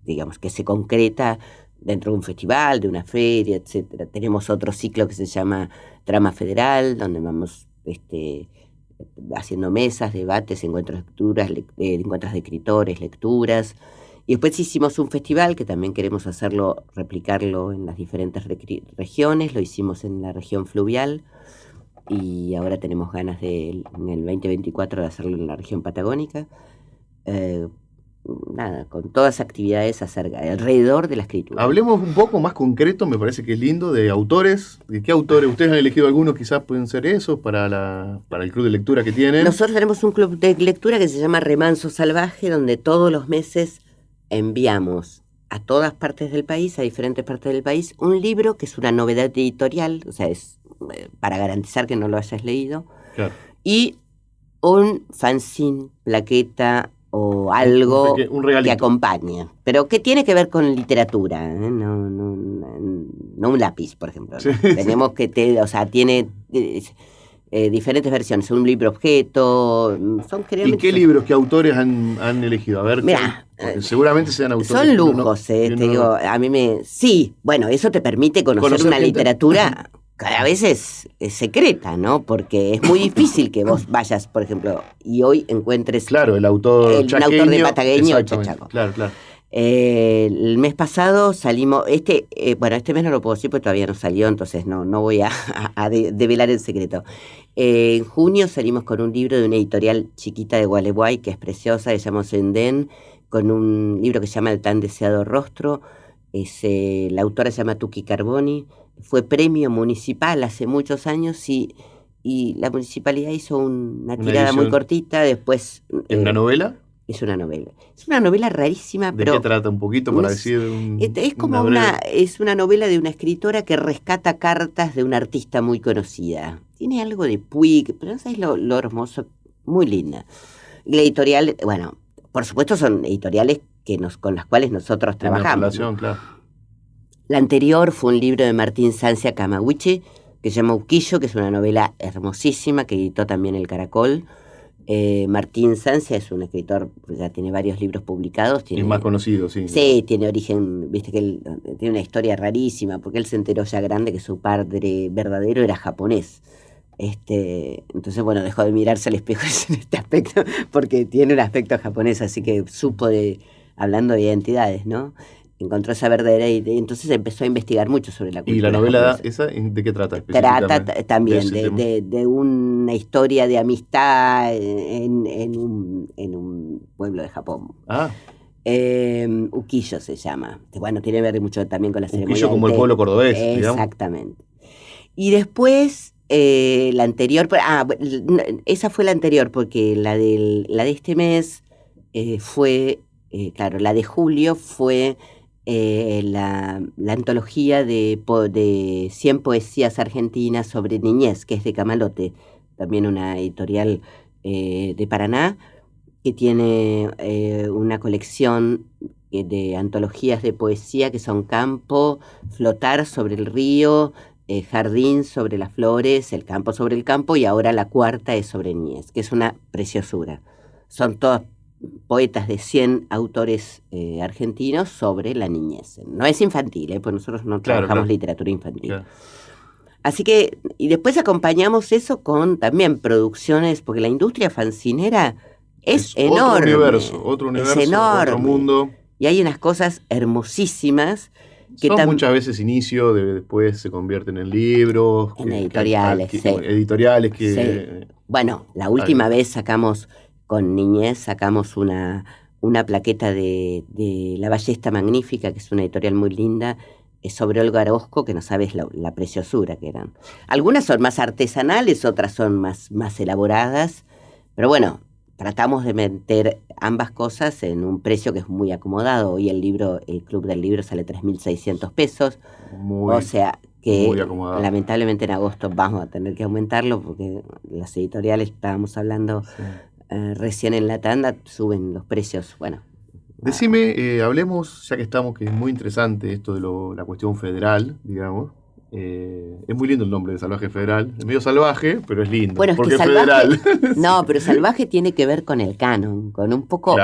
digamos, que se concreta dentro de un festival, de una feria, etcétera. Tenemos otro ciclo que se llama Trama Federal, donde vamos haciendo mesas, debates, encuentros de lecturas, encuentros de escritores, lecturas. Y después hicimos un festival que también queremos hacerlo, replicarlo en las diferentes regiones. Lo hicimos en la región fluvial y ahora tenemos ganas en el 2024 de hacerlo en la región patagónica. Nada, con todas actividades alrededor de la escritura. Hablemos un poco más concreto, me parece que es lindo, de autores. ¿De qué autores? Ustedes han elegido algunos, quizás pueden ser esos para el club de lectura que tienen. Nosotros tenemos un club de lectura que se llama Remanso Salvaje, donde todos los meses enviamos a todas partes del país, a diferentes partes del país, un libro que es una novedad editorial, o sea, es para garantizar que no lo hayas leído, Claro. y un fanzine, plaqueta o algo Un regalito. que acompañe, pero que tiene que ver con literatura, ¿eh? No un lápiz, por ejemplo. Sí, ¿no? Tenemos que, tiene diferentes versiones, un libro objeto, son ¿Y generalmente... qué libros, qué autores han elegido? A ver, Mirá, porque seguramente sean autores. son lujos, te digo, a mí sí, bueno, eso te permite conocer una gente. literatura que a veces es secreta, ¿no? Porque es muy difícil que vos vayas, por ejemplo, y hoy encuentres Claro, el autor un autor de patagueño o exactamente, chachaco. Claro. El mes pasado salimos, este mes no lo puedo decir porque todavía no salió, entonces no voy a develar el secreto. En junio salimos con un libro de una editorial chiquita de Gualeguay, que es preciosa, se llama Sendén, con un libro que se llama El tan deseado rostro. La autora se llama Tuki Carboni, fue premio municipal hace muchos años y la municipalidad hizo una tirada edición. muy cortita, después... ¿Es una novela? Es una novela. Es una novela rarísima, ¿De pero... qué trata un poquito para es- decir? Es como es una novela de una escritora que rescata cartas de una artista muy conocida. Tiene algo de Puig, pero no sabes lo hermoso, muy linda. Y la editorial, bueno, por supuesto son editoriales con las cuales nosotros trabajamos. Relación, ¿no? claro. La anterior fue un libro de Martín Sancia Camaguichi, que se llama Uquillo, que es una novela hermosísima que editó también El Caracol. Martín Sancia es un escritor, ya tiene varios libros publicados. Es más conocido, sí. Sí, tiene origen, viste que él tiene una historia rarísima, porque él se enteró ya grande que su padre verdadero era japonés. Entonces, bueno, dejó de mirarse al espejo en este aspecto, porque tiene un aspecto japonés, así que supo hablando de identidades, ¿no? Encontró esa verdadera y entonces empezó a investigar mucho sobre la cultura ¿Y la novela japonesa. esa de qué trata? Trata también ese tema. de una historia de amistad en un pueblo de Japón. Ah, Uquillo se llama. Bueno, tiene que ver mucho también con la ceremonia. Uquillo como el pueblo cordobés, digamos. Exactamente. Y después, la anterior, esa fue la anterior, porque la de este mes fue, claro, la de julio fue la antología de 100 poesías argentinas sobre niñez, que es de Camalote, también una editorial de Paraná, que tiene una colección de antologías de poesía que son Campo, Flotar sobre el río, Jardín sobre las flores, El campo sobre el campo, y ahora la cuarta es sobre niñez, que es una preciosura. Son todas poetas de 100 autores argentinos sobre la niñez. No es infantil, pues nosotros no trabajamos literatura infantil. Claro. Así que, y después acompañamos eso con también producciones, porque la industria fancinera es enorme. Otro universo, es enorme. Otro mundo. Y hay unas cosas hermosísimas que son muchas veces inicio, después se convierten en libros. En editoriales, sí. Editoriales que... Sí. Bueno, la última vez sacamos, con Niñez, sacamos una plaqueta de La Ballesta Magnífica, que es una editorial muy linda, sobre Olga Orozco, que no sabes la preciosura que eran. Algunas son más artesanales, otras son más elaboradas, pero bueno, tratamos de meter ambas cosas en un precio que es muy acomodado. Hoy el Club del Libro sale 3.600 pesos. O sea que lamentablemente en agosto vamos a tener que aumentarlo porque las editoriales, estábamos hablando recién en la tanda, suben los precios. Bueno. Decime, hablemos, ya que estamos, que es muy interesante esto de la cuestión federal, digamos. Es muy lindo el nombre de Salvaje Federal. Es medio salvaje, pero es lindo. Bueno, porque es que salvaje, federal. No, pero salvaje tiene que ver con el canon, con un poco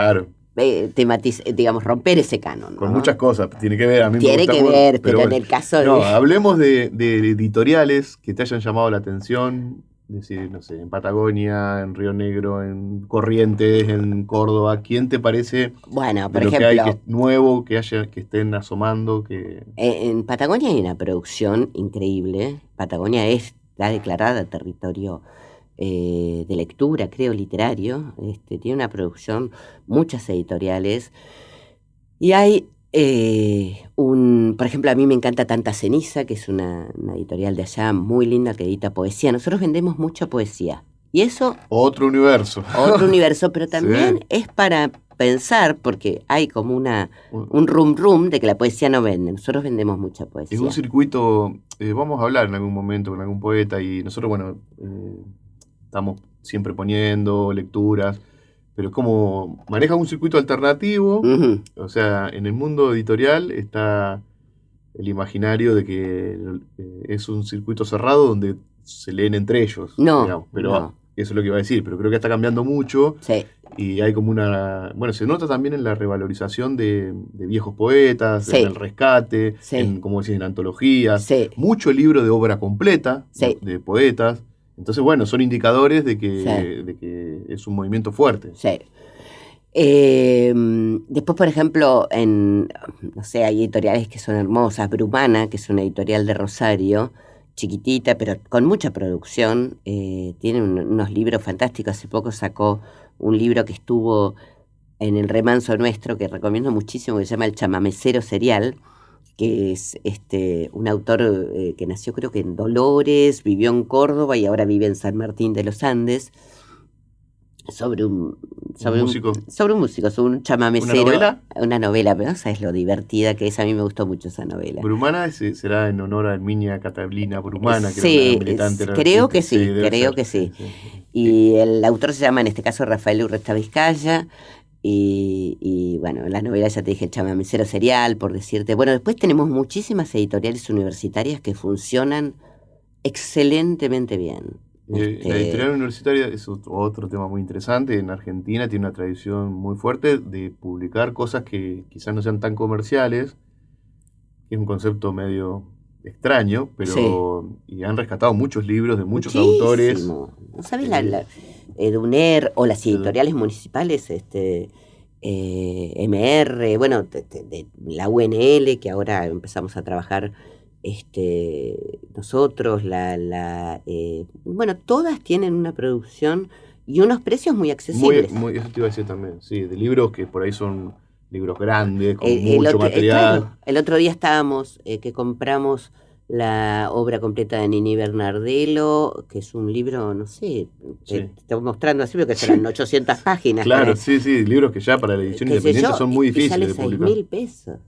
digamos, romper ese canon, ¿no? Con muchas cosas tiene que ver. A mí tiene me gusta que ver, pero bueno, en el caso de... hablemos de editoriales que te hayan llamado la atención. Decir, no sé, en Patagonia, en Río Negro, en Corrientes, en Córdoba. ¿Quién te parece bueno, por lo ejemplo, que hay que nuevo, que estén asomando? En Patagonia hay una producción increíble. Patagonia está declarada territorio de lectura, creo, literario. Tiene una producción, muchas editoriales. Y hay por ejemplo, a mí me encanta Tanta Ceniza, que es una editorial de allá muy linda que edita poesía. Nosotros vendemos mucha poesía. Y eso... Otro universo. Otro universo, pero también es para pensar, porque hay como un rum de que la poesía no vende. Nosotros vendemos mucha poesía. Es un circuito, vamos a hablar en algún momento con algún poeta, y nosotros, bueno, estamos siempre poniendo lecturas, pero es como maneja un circuito alternativo. Uh-huh. O sea, en el mundo editorial está el imaginario de que es un circuito cerrado donde se leen entre ellos. No, digamos, pero no. Eso es lo que iba a decir, pero creo que está cambiando mucho. Sí. Y hay como bueno, se nota también en la revalorización de viejos poetas, sí. en el rescate, sí. en, como decís, en antologías. Sí. Mucho libro de obra completa, sí. de poetas. Entonces, bueno, son indicadores de que, sí. de que es un movimiento fuerte. Sí. Después, por ejemplo, no sé, hay editoriales que son hermosas. Brumana, que es una editorial de Rosario, chiquitita, pero con mucha producción. Tiene unos libros fantásticos. Hace poco sacó un libro que estuvo en el Remanso Nuestro, que recomiendo muchísimo, que se llama El chamamecero serial, que es un autor que nació creo que en Dolores, vivió en Córdoba y ahora vive en San Martín de los Andes, sobre un músico, sobre un chamamecero. ¿Una novela? Una novela, pero no sabes lo divertida que es, a mí me gustó mucho esa novela. Brumana será en honor a Herminia Catalina Brumana, que sí, era una militante. Creo que sí, creo que sí. Y el autor se llama en este caso Rafael Urresta Vizcaya. Y bueno, la novela ya te dije, El chamamecero serial, por decirte. Bueno, después tenemos muchísimas editoriales universitarias que funcionan excelentemente bien. La editorial universitaria es otro tema muy interesante. En Argentina tiene una tradición muy fuerte de publicar cosas que quizás no sean tan comerciales, que es un concepto medio extraño, pero sí. Y han rescatado muchos libros de muchos autores. ¿Sabes? La EDUNER o las editoriales municipales, MR, bueno, de la UNL, que ahora empezamos a trabajar nosotros, bueno, todas tienen una producción y unos precios muy accesibles. Eso te iba a decir también, sí, de libros que por ahí son libros grandes, con mucho material. Claro, el otro día estábamos, que compramos la obra completa de Nini Bernardello, que es un libro, no sé, te estoy mostrando así, porque serán 800 páginas. Claro, sí, libros que ya para la edición independiente son muy difíciles de publicar. Sale 6.000 pesos,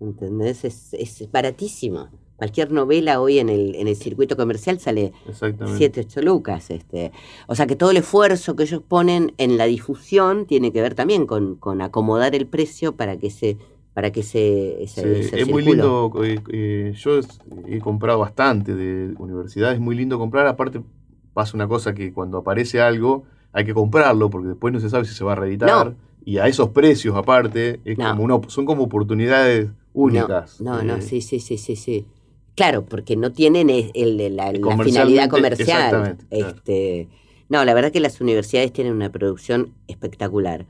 ¿entendés? Es baratísimo. cualquier novela hoy en el circuito comercial sale Exactamente. 7, 8 lucas. O sea que todo el esfuerzo que ellos ponen en la difusión tiene que ver también con acomodar el precio para que ese Es muy lindo, yo he comprado bastante de universidades, es muy lindo comprar, aparte pasa una cosa que cuando aparece algo hay que comprarlo porque después no se sabe si se va a reeditar, No. y a esos precios aparte es No. son como oportunidades únicas. No, sí. Claro, porque no tienen la Comercialmente, finalidad comercial. exactamente, claro. No, la verdad que las universidades tienen una producción espectacular.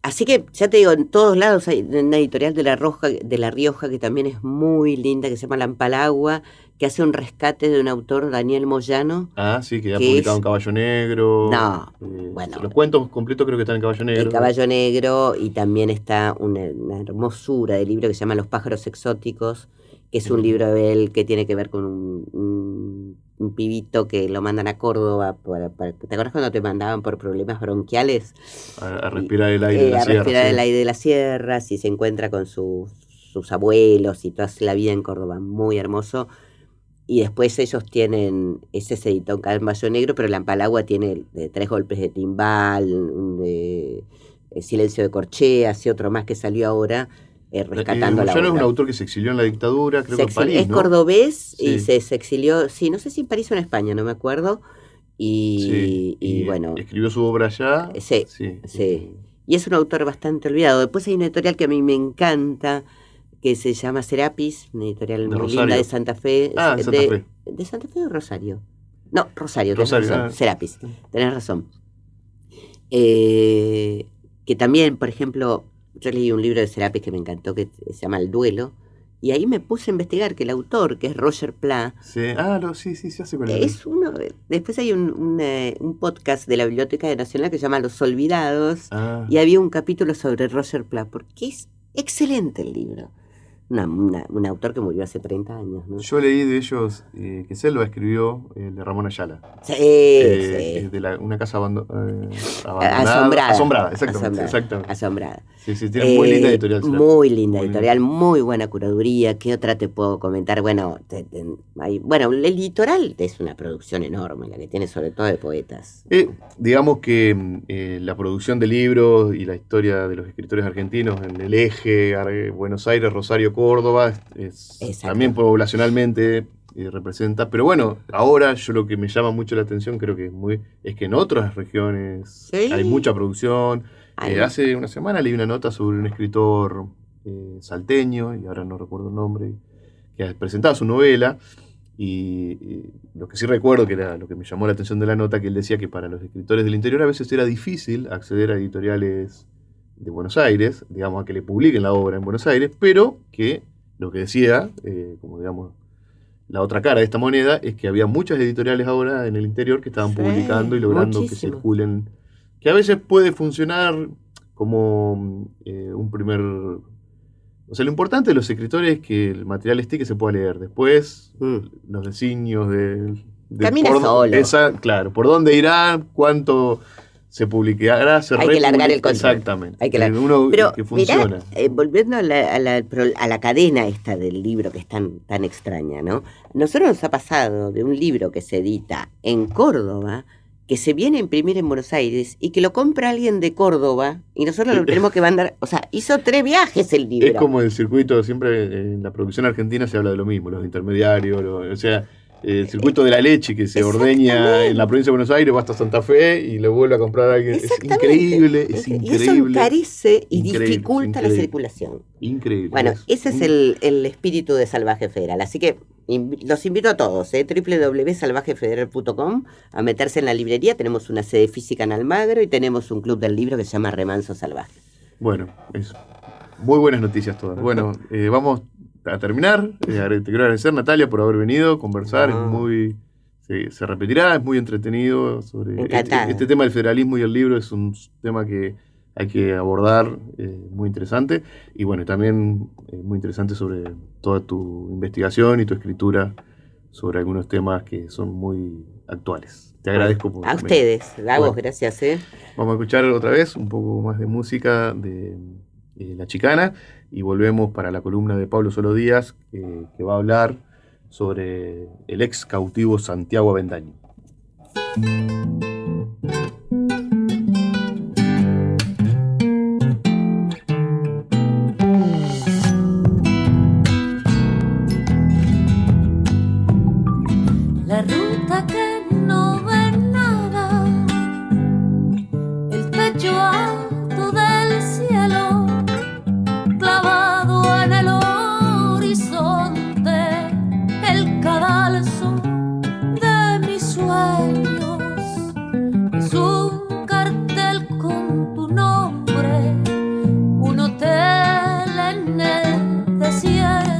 Así que, ya te digo, en todos lados hay una editorial de La Rioja que también es muy linda, que se llama Lampalagua, que hace un rescate de un autor, Daniel Moyano. Ah, sí, que ha que publicado es- en Caballo Negro. No, bueno. Los cuentos completos creo que están en Caballo Negro. El Caballo Negro, y también está una hermosura de libro que se llama Los pájaros exóticos, que es un libro de él que tiene que ver con un pibito que lo mandan a Córdoba. ¿Te acuerdas cuando te mandaban por problemas bronquiales? A respirar el aire de la A sierra. respirar sí. el aire de las sierras, y se encuentra con sus abuelos y toda la vida en Córdoba, muy hermoso. Y después ellos tienen, ese se editó en Caballo Negro, pero Lampalagua tiene de 3 golpes de timbal, Silencio de Corcheas y otro más que salió ahora, rescatando la Moyano es un obra. autor que se exilió en la dictadura, creo que en París, Es ¿no? cordobés Sí. y se exilió, sí, no sé si en París o en España, no me acuerdo. Sí, Y bueno, escribió su obra allá. Sí. Y es un autor bastante olvidado. Después hay una editorial que a mí me encanta, que se llama Serapis, una editorial De muy Rosario. linda de Santa Fe. Ah, de Santa Fe. ¿De Santa Fe o Rosario? No, Rosario, tenés Rosario, razón. ah. Serapis, tenés razón. Que también, por ejemplo, yo leí un libro de Serapis que me encantó, que se llama El Duelo, y ahí me puse a investigar que el autor, que es Roger Pla, Sí. Ah, sí, se hace con él. es uno. Después hay un podcast de la Biblioteca Nacional que se llama Los Olvidados, Ah, y había un capítulo sobre Roger Pla, porque es excelente el libro. Un autor que murió hace 30 años, ¿no? yo leí de ellos que Selva escribió, el de Ramón Ayala. Sí, De una casa abandonada. Asombrada, exactamente. Asombrada. Sí, tiene muy linda editorial. Selva. Muy linda Muy editorial, muy buena curaduría. ¿Qué otra te puedo comentar? Bueno, el Litoral es una producción enorme, la que tiene, sobre todo de poetas. Digamos que la producción de libros y la historia de los escritores argentinos en el eje Buenos Aires, Rosario, Córdoba, Exacto. también poblacionalmente representa. Pero bueno, ahora yo lo que me llama mucho la atención, creo que es que en otras regiones Sí. hay mucha producción. Hay- Hace una semana leí una nota sobre un escritor salteño, y ahora no recuerdo el nombre, que presentaba su novela. Y lo que sí recuerdo, que era lo que me llamó la atención de la nota, que él decía que para los escritores del interior a veces era difícil acceder a editoriales de Buenos Aires, digamos, a que le publiquen la obra en Buenos Aires, pero que lo que decía, como digamos, la otra cara de esta moneda, es que había muchas editoriales ahora en el interior que estaban Sí, publicando y logrando que muchísimo. circulen, que a veces puede funcionar como un primer... O sea, lo importante de los escritores es que el material esté y que se pueda leer. Después, los designios de Camina solo. Claro, por dónde irá, cuánto se publicará, Hay que largar el control. Exactamente. Hay que largar. Uno Pero que funciona. mirá, volviendo a la cadena esta del libro, que es tan extraña, ¿no? Nosotros nos ha pasado de un libro que se edita en Córdoba, que se viene a imprimir en Buenos Aires y que lo compra alguien de Córdoba y nosotros lo tenemos que mandar. O sea, hizo 3 viajes el libro. Es como el circuito, siempre en la producción argentina se habla de lo mismo, los intermediarios, o sea, el circuito de la leche que se ordeña en la provincia de Buenos Aires, va hasta Santa Fe y lo vuelve a comprar a alguien. Es increíble, es Y eso increíble. encarece y Increíble, dificulta la increíble. circulación. Increíble. Bueno, ese es el espíritu de Salvaje Federal. Así que los invito a todos, www.salvajefederal.com, a meterse en la librería. Tenemos una sede física en Almagro y tenemos un club del libro que se llama Remanso Salvaje. Bueno, eso. Muy buenas noticias todas. Bueno, vamos a terminar. Te quiero agradecer, Natalia, por haber venido a conversar. No. Es muy... Se repetirá, es muy entretenido. Sobre Encantada. este tema del federalismo y el libro es un tema que hay que abordar, muy interesante. Y bueno, también muy interesante sobre toda tu investigación y tu escritura sobre algunos temas que son muy actuales. Te agradezco por A ustedes, a vos, Bueno. gracias. Vamos a escuchar otra vez un poco más de música de La Chicana, y volvemos para la columna de Pablo Solo Díaz, que va a hablar sobre el ex cautivo Santiago Avendaño. La ruta que no ve nada, el techo alto del cielo, clavado en el horizonte, el cadalso de mis sueños. Es un cartel con tu nombre, un hotel en el desierto.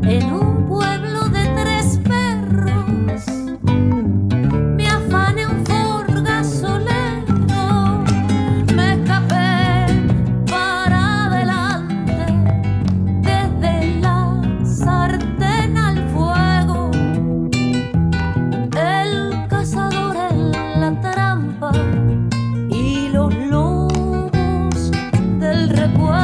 En un pueblo de 3 perros me afané un Ford gasolero, me escapé para adelante desde la sartén al fuego, el cazador en la trampa y los lobos del recuerdo.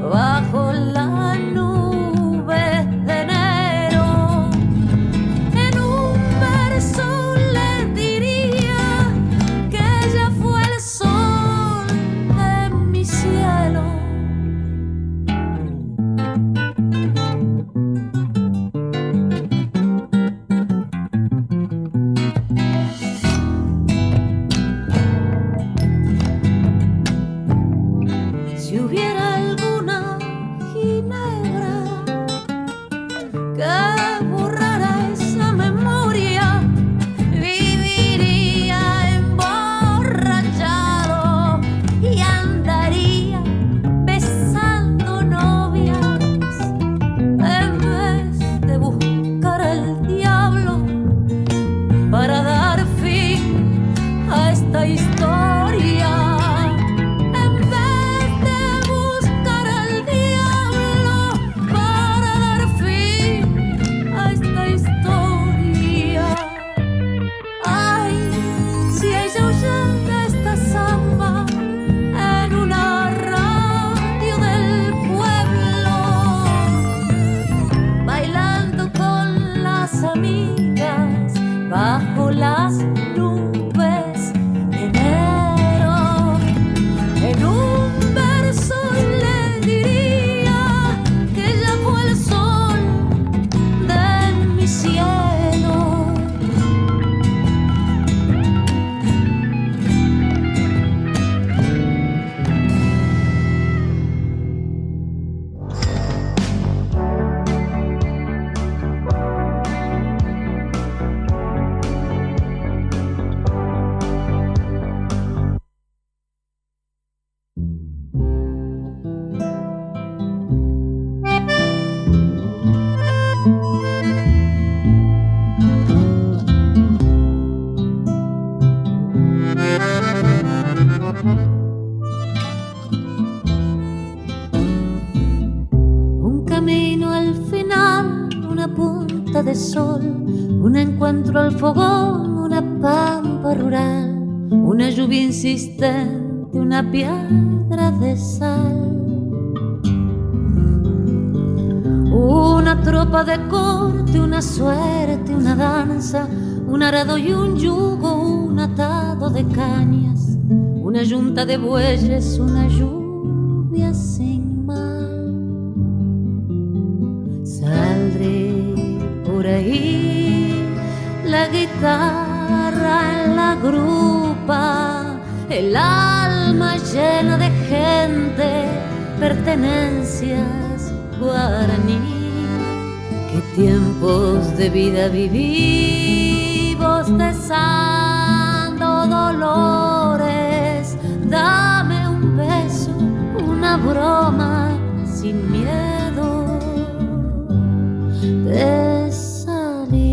Bajo la nube de enero, en un verso le diría que ella fue el sol de mi cielo. Si hubiera alguna ginebra que borrara esa memoria, viviría emborrachado y andaría besando novias en vez de buscar al diablo para dar fin a esta historia. Bajo las nubes de enero, en un verso le diría que ella fue el sol de mi cielo. Un camino al final, una punta de sol, un encuentro al fogón, una pampa rural, una lluvia insistente, una piedra de sal, una tropa de corte, una suerte, una danza, un arado y un yugo, un atado de cañas, una yunta de bueyes, una lluvia sin mal. Saldré por ahí, la guitarra en la grupa, el alma llena de gente, pertenencias guaraní. Qué tiempos de vida viví, voz de sin miedo de salir.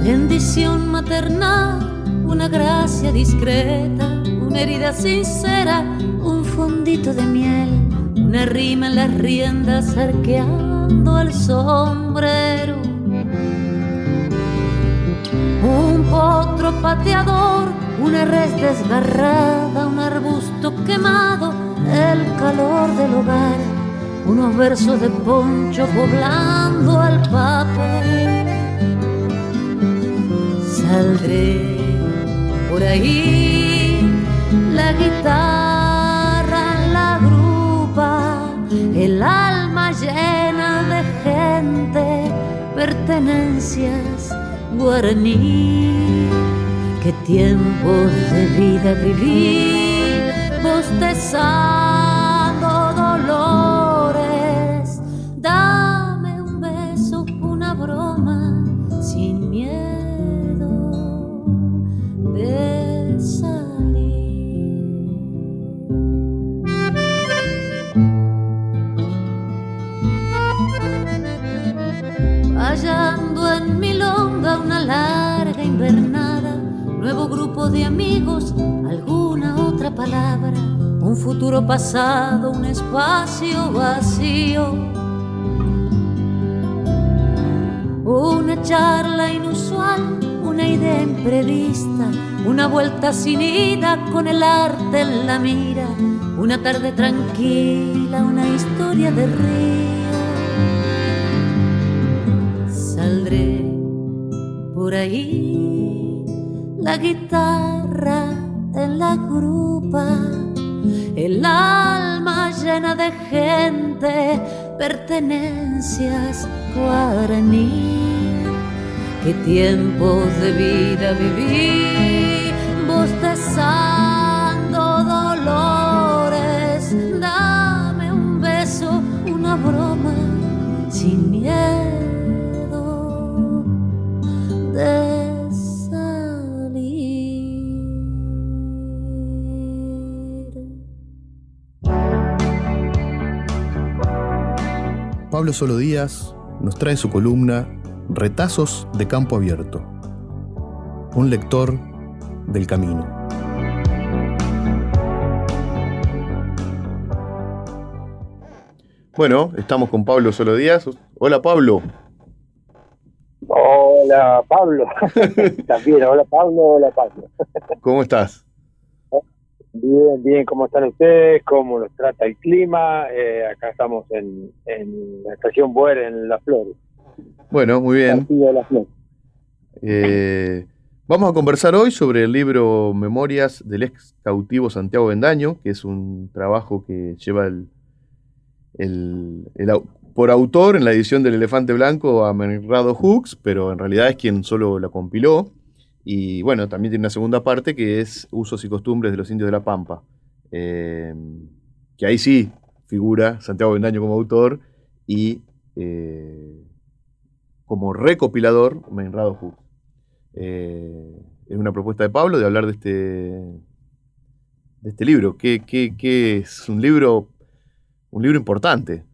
Bendición maternal, una gracia discreta, una herida sincera, un fondito de miel, una rima en las riendas arqueando el sombrero, un potro pateador, una res desgarrada, un arbusto quemado, el calor del hogar, unos versos de Poncho poblando al papel. Saldré por ahí, la guitarra, la grupa, el alma llena de gente, pertenencias guaraní. Qué tiempos de vida viví, bostezando dolores. Dame un beso, una broma, sin miedo de salir. Vallando en milonga una larga invernada, nuevo grupo de amigos, alguna otra palabra, un futuro pasado, un espacio vacío, una charla inusual, una idea imprevista, una vuelta sin ida con el arte en la mira, una tarde tranquila, una historia de río. Saldré por ahí, la guitarra en la grupa, el alma llena de gente, pertenencias guaraní. Qué tiempos de vida viví, bostezando dolores. Dame un beso, una broma, sin miedo de salir. Pablo Solo Díaz nos trae en su columna Retazos de Campo Abierto, un lector del camino. Bueno, estamos con Pablo Solo Díaz. Hola, Pablo. Hola, Pablo. También, hola, Pablo, hola, Pablo. ¿Cómo estás? Bien, bien, ¿cómo están ustedes? ¿Cómo los trata el clima? Acá estamos en la estación Boer, en Las Flores. Bueno, muy bien. Partido de Las Flores. Vamos a conversar hoy sobre el libro Memorias del ex cautivo Santiago Bendaño, que es un trabajo que lleva por autor en la edición del Elefante Blanco a Menrado Hooks, pero en realidad es quien solo la compiló. Y bueno, también tiene una segunda parte que es Usos y Costumbres de los Indios de la Pampa, que ahí sí figura Santiago Bendaño como autor y como recopilador Menrado Hooks. Es una propuesta de Pablo de hablar de este libro, que es un libro importante.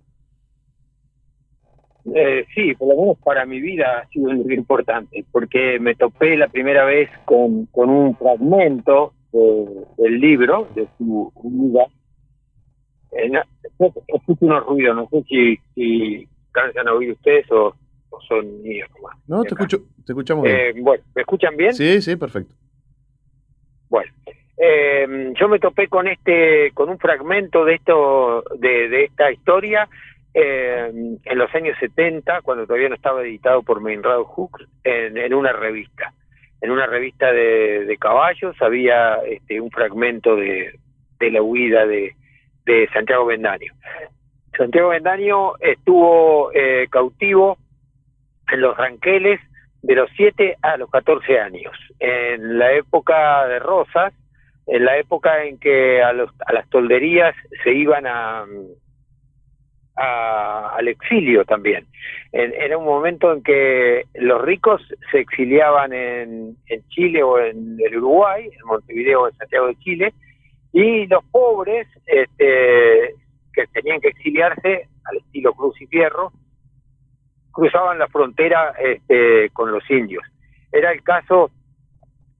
Sí, por lo menos para mi vida ha sido un libro importante, porque me topé la primera vez con un fragmento del libro, de su vida. Escucho unos ruidos, no sé si cansan a oír ustedes o son míos nomás. No, te escuchamos bien. Bueno, ¿me escuchan bien? Sí, perfecto. Bueno, yo me topé con un fragmento de esta historia en los años 70, cuando todavía no estaba editado por Menrado Hooks, en una revista. En una revista de caballos había un fragmento de la huida de Santiago Bendaño. Santiago Bendaño estuvo cautivo en los ranqueles de los 7 a los 14 años, en la época de Rosas, en la época en que a las tolderías se iban a al exilio también. Era un momento en que los ricos se exiliaban en Chile o en el Uruguay, en Montevideo o en Santiago de Chile, y los pobres que tenían que exiliarse al estilo Cruz y Fierro, cruzaban la frontera con los indios. Era el caso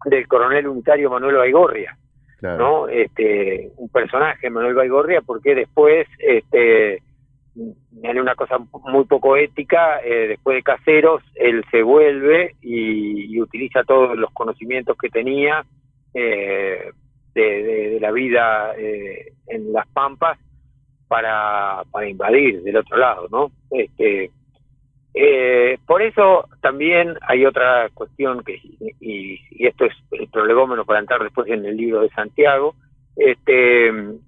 del coronel unitario Manuel Baigorria, Claro. ¿no? Un personaje, Manuel Baigorria, porque después, en una cosa muy poco ética, después de Caseros, él se vuelve y utiliza todos los conocimientos que tenía de la vida en las Pampas para invadir del otro lado, ¿no? Por eso también hay otra cuestión y esto es el prolegómeno para entrar después en el libro de Santiago.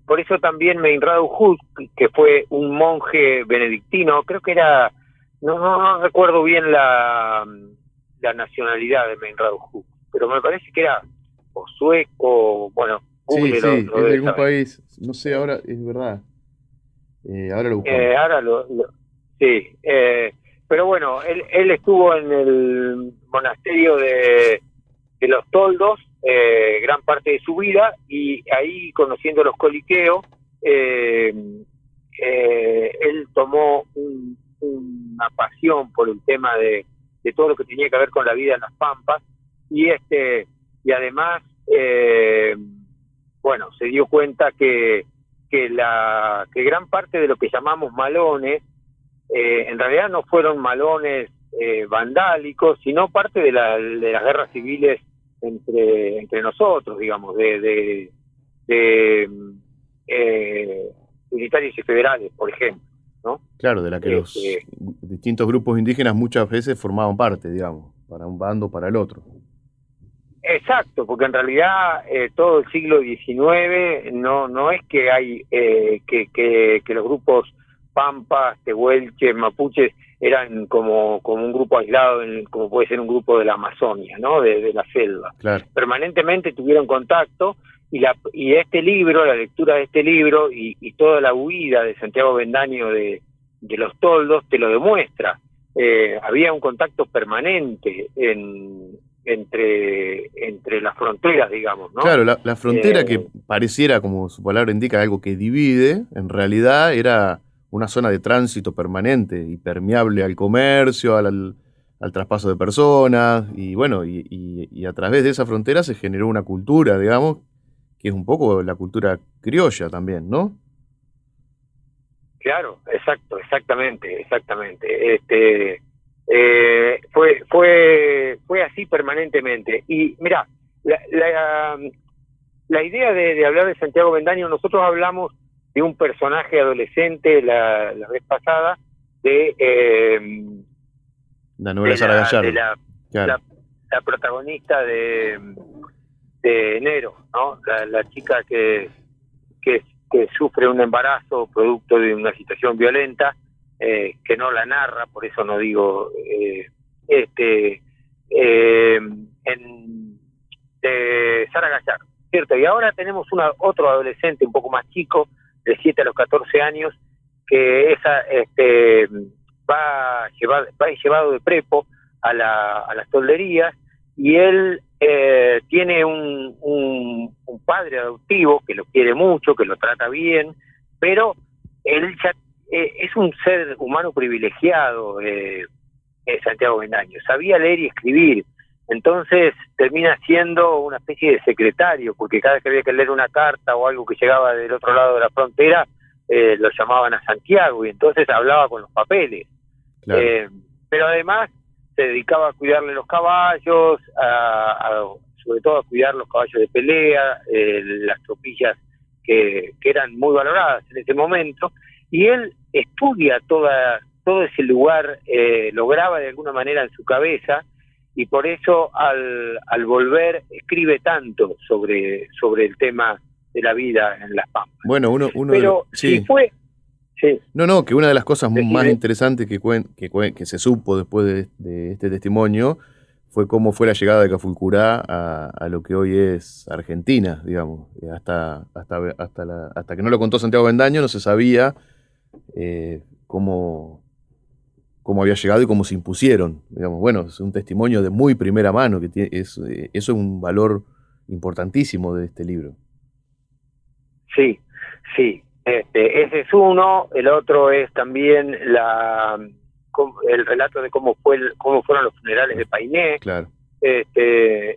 Por eso también Meinrad Hug, que fue un monje benedictino, creo que era, no recuerdo bien la nacionalidad de Meinrad Hug, pero me parece que era o sueco, bueno, Sí, Google sí, es lo de debe algún saber. país, no sé, ahora es verdad. Ahora lo buscamos. Ahora sí, pero bueno, él estuvo en el monasterio de los Toldos gran parte de su vida, y ahí, conociendo los coliqueos, él tomó una pasión por el tema de todo lo que tenía que ver con la vida en las Pampas, y además bueno, se dio cuenta que gran parte de lo que llamamos malones en realidad no fueron malones vandálicos, sino parte de las guerras civiles entre nosotros, digamos, de unitarios y federales, por ejemplo, ¿no? Claro, de la que los distintos grupos indígenas muchas veces formaban parte, digamos, para un bando o para el otro. Exacto, porque en realidad todo el siglo XIX no es que hay que los grupos pampas, tehuelches, mapuches eran como un grupo aislado, como puede ser un grupo de la Amazonia, ¿no? De la selva. Claro. Permanentemente tuvieron contacto, y este libro, la lectura de este libro y toda la huida de Santiago Bendaño de los Toldos te lo demuestra. Había un contacto permanente entre las fronteras, digamos, ¿no? Claro, la frontera que pareciera, como su palabra indica, algo que divide, en realidad era una zona de tránsito permanente y permeable al comercio, al traspaso de personas, y bueno, y a través de esa frontera se generó una cultura, digamos, que es un poco la cultura criolla también, ¿no? Claro, exactamente. Fue así permanentemente. Y mira, la idea de hablar de Santiago Bendaño, nosotros hablamos de un personaje adolescente la vez pasada, de la novela Sara Gallardo. Claro. La protagonista de Enero, ¿no? La chica que sufre un embarazo producto de una situación violenta, que no la narra, por eso no digo de Sara Gallardo, ¿cierto? Y ahora tenemos otro adolescente un poco más chico, de 7 a los 14 años, que va llevado de prepo a las tolderías, y él tiene un padre adoptivo que lo quiere mucho, que lo trata bien, pero él ya es un ser humano privilegiado, Santiago Bendaño. Sabía leer y escribir, entonces termina siendo una especie de secretario, porque cada vez que había que leer una carta o algo que llegaba del otro lado de la frontera, lo llamaban a Santiago, y entonces hablaba con los papeles. Claro. Pero además se dedicaba a cuidarle los caballos, sobre todo a cuidar los caballos de pelea, las tropillas que eran muy valoradas en ese momento, y él estudia todo ese lugar, lo graba de alguna manera en su cabeza, y por eso al volver escribe tanto sobre el tema de la vida en Las Pampas. Bueno, pero sí. Si fue... Sí. No, que una de las cosas más interesantes que se supo después de este testimonio fue cómo fue la llegada de Cafulcurá a lo que hoy es Argentina, digamos. Hasta que no lo contó Santiago Bendaño no se sabía cómo había llegado y cómo se impusieron. Digamos, bueno, es un testimonio de muy primera mano, que eso es un valor importantísimo de este libro. Sí, sí. Ese es uno. El otro es también el relato de cómo fueron los funerales de Painé, claro, de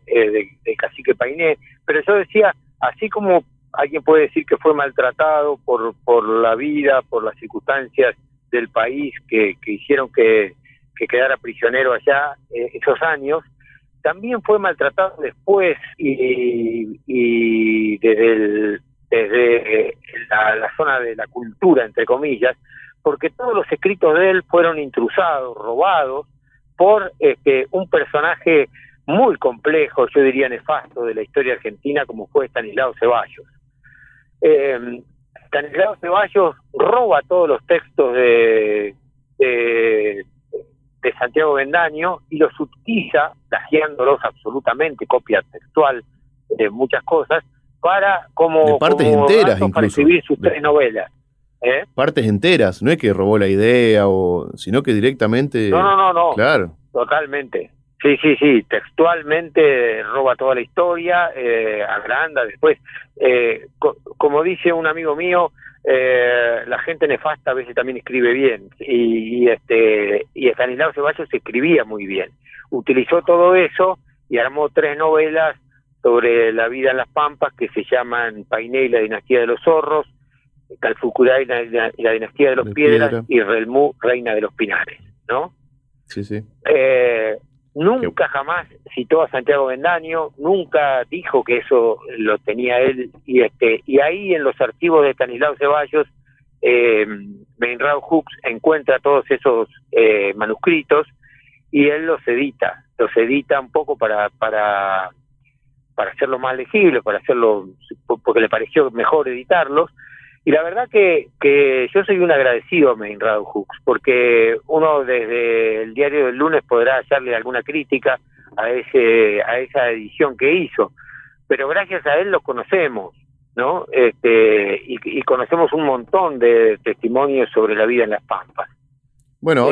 cacique Painé. Pero yo decía, así como alguien puede decir que fue maltratado por la vida, por las circunstancias del país que hicieron que quedara prisionero allá esos años, también fue maltratado después y desde la zona de la cultura, entre comillas, porque todos los escritos de él fueron intrusados, robados por un personaje muy complejo, yo diría nefasto, de la historia argentina, como fue Estanislao Ceballos. Estanislao Ceballos roba todos los textos de Santiago Bendaño y los utiliza, plagiándolos absolutamente, copia textual de muchas cosas, para de partes enteras incluso, para escribir sus 3 novelas. Partes enteras, no es que robó la idea, sino que directamente... No. Claro. Totalmente. Sí, textualmente roba toda la historia, agranda después. Como dice un amigo mío, la gente nefasta a veces también escribe bien, y Estanislao Ceballos escribía muy bien. Utilizó todo eso y armó 3 novelas sobre la vida en las Pampas que se llaman Painé y la dinastía de los zorros, Calfucurá y la dinastía de los Piedras, y Relmú, reina de los Pinares, ¿no? Sí. Nunca jamás citó a Santiago Bendaño, nunca dijo que eso lo tenía él, y ahí en los archivos de Estanislao Ceballos, Meinrad Hooks encuentra todos esos manuscritos y él los edita un poco para hacerlo más legible, para hacerlo, porque le pareció mejor editarlos. Y la verdad que yo soy un agradecido a Meinrad Hooks, porque uno desde el diario del lunes podrá hallarle alguna crítica a esa edición que hizo, pero gracias a él los conocemos, ¿no? Y conocemos un montón de testimonios sobre la vida en las Pampas. Bueno,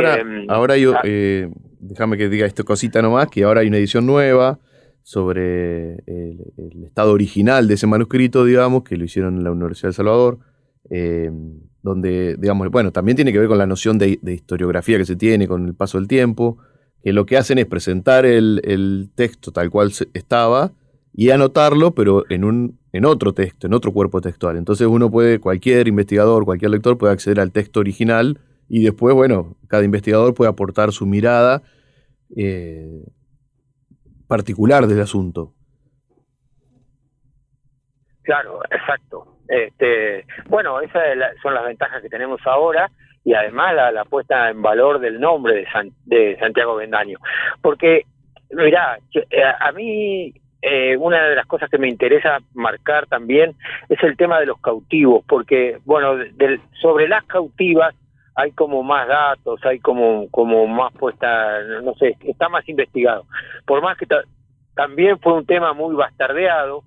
ahora yo, déjame que diga esta cosita nomás, que ahora hay una edición nueva sobre el estado original de ese manuscrito, digamos, que lo hicieron en la Universidad de El Salvador, donde, digamos, bueno, también tiene que ver con la noción de historiografía que se tiene con el paso del tiempo, que lo que hacen es presentar el texto tal cual estaba y anotarlo, pero en otro texto, en otro cuerpo textual. Entonces cualquier investigador, cualquier lector puede acceder al texto original y después, bueno, cada investigador puede aportar su mirada particular del asunto. Claro, exacto. Bueno, esas son las ventajas que tenemos ahora, y además la puesta en valor del nombre de Santiago Bendaño. Porque, mirá, a mí una de las cosas que me interesa marcar también es el tema de los cautivos, porque, bueno, sobre las cautivas hay como más datos, hay como más puesta, no sé, está más investigado. Por más que también fue un tema muy bastardeado,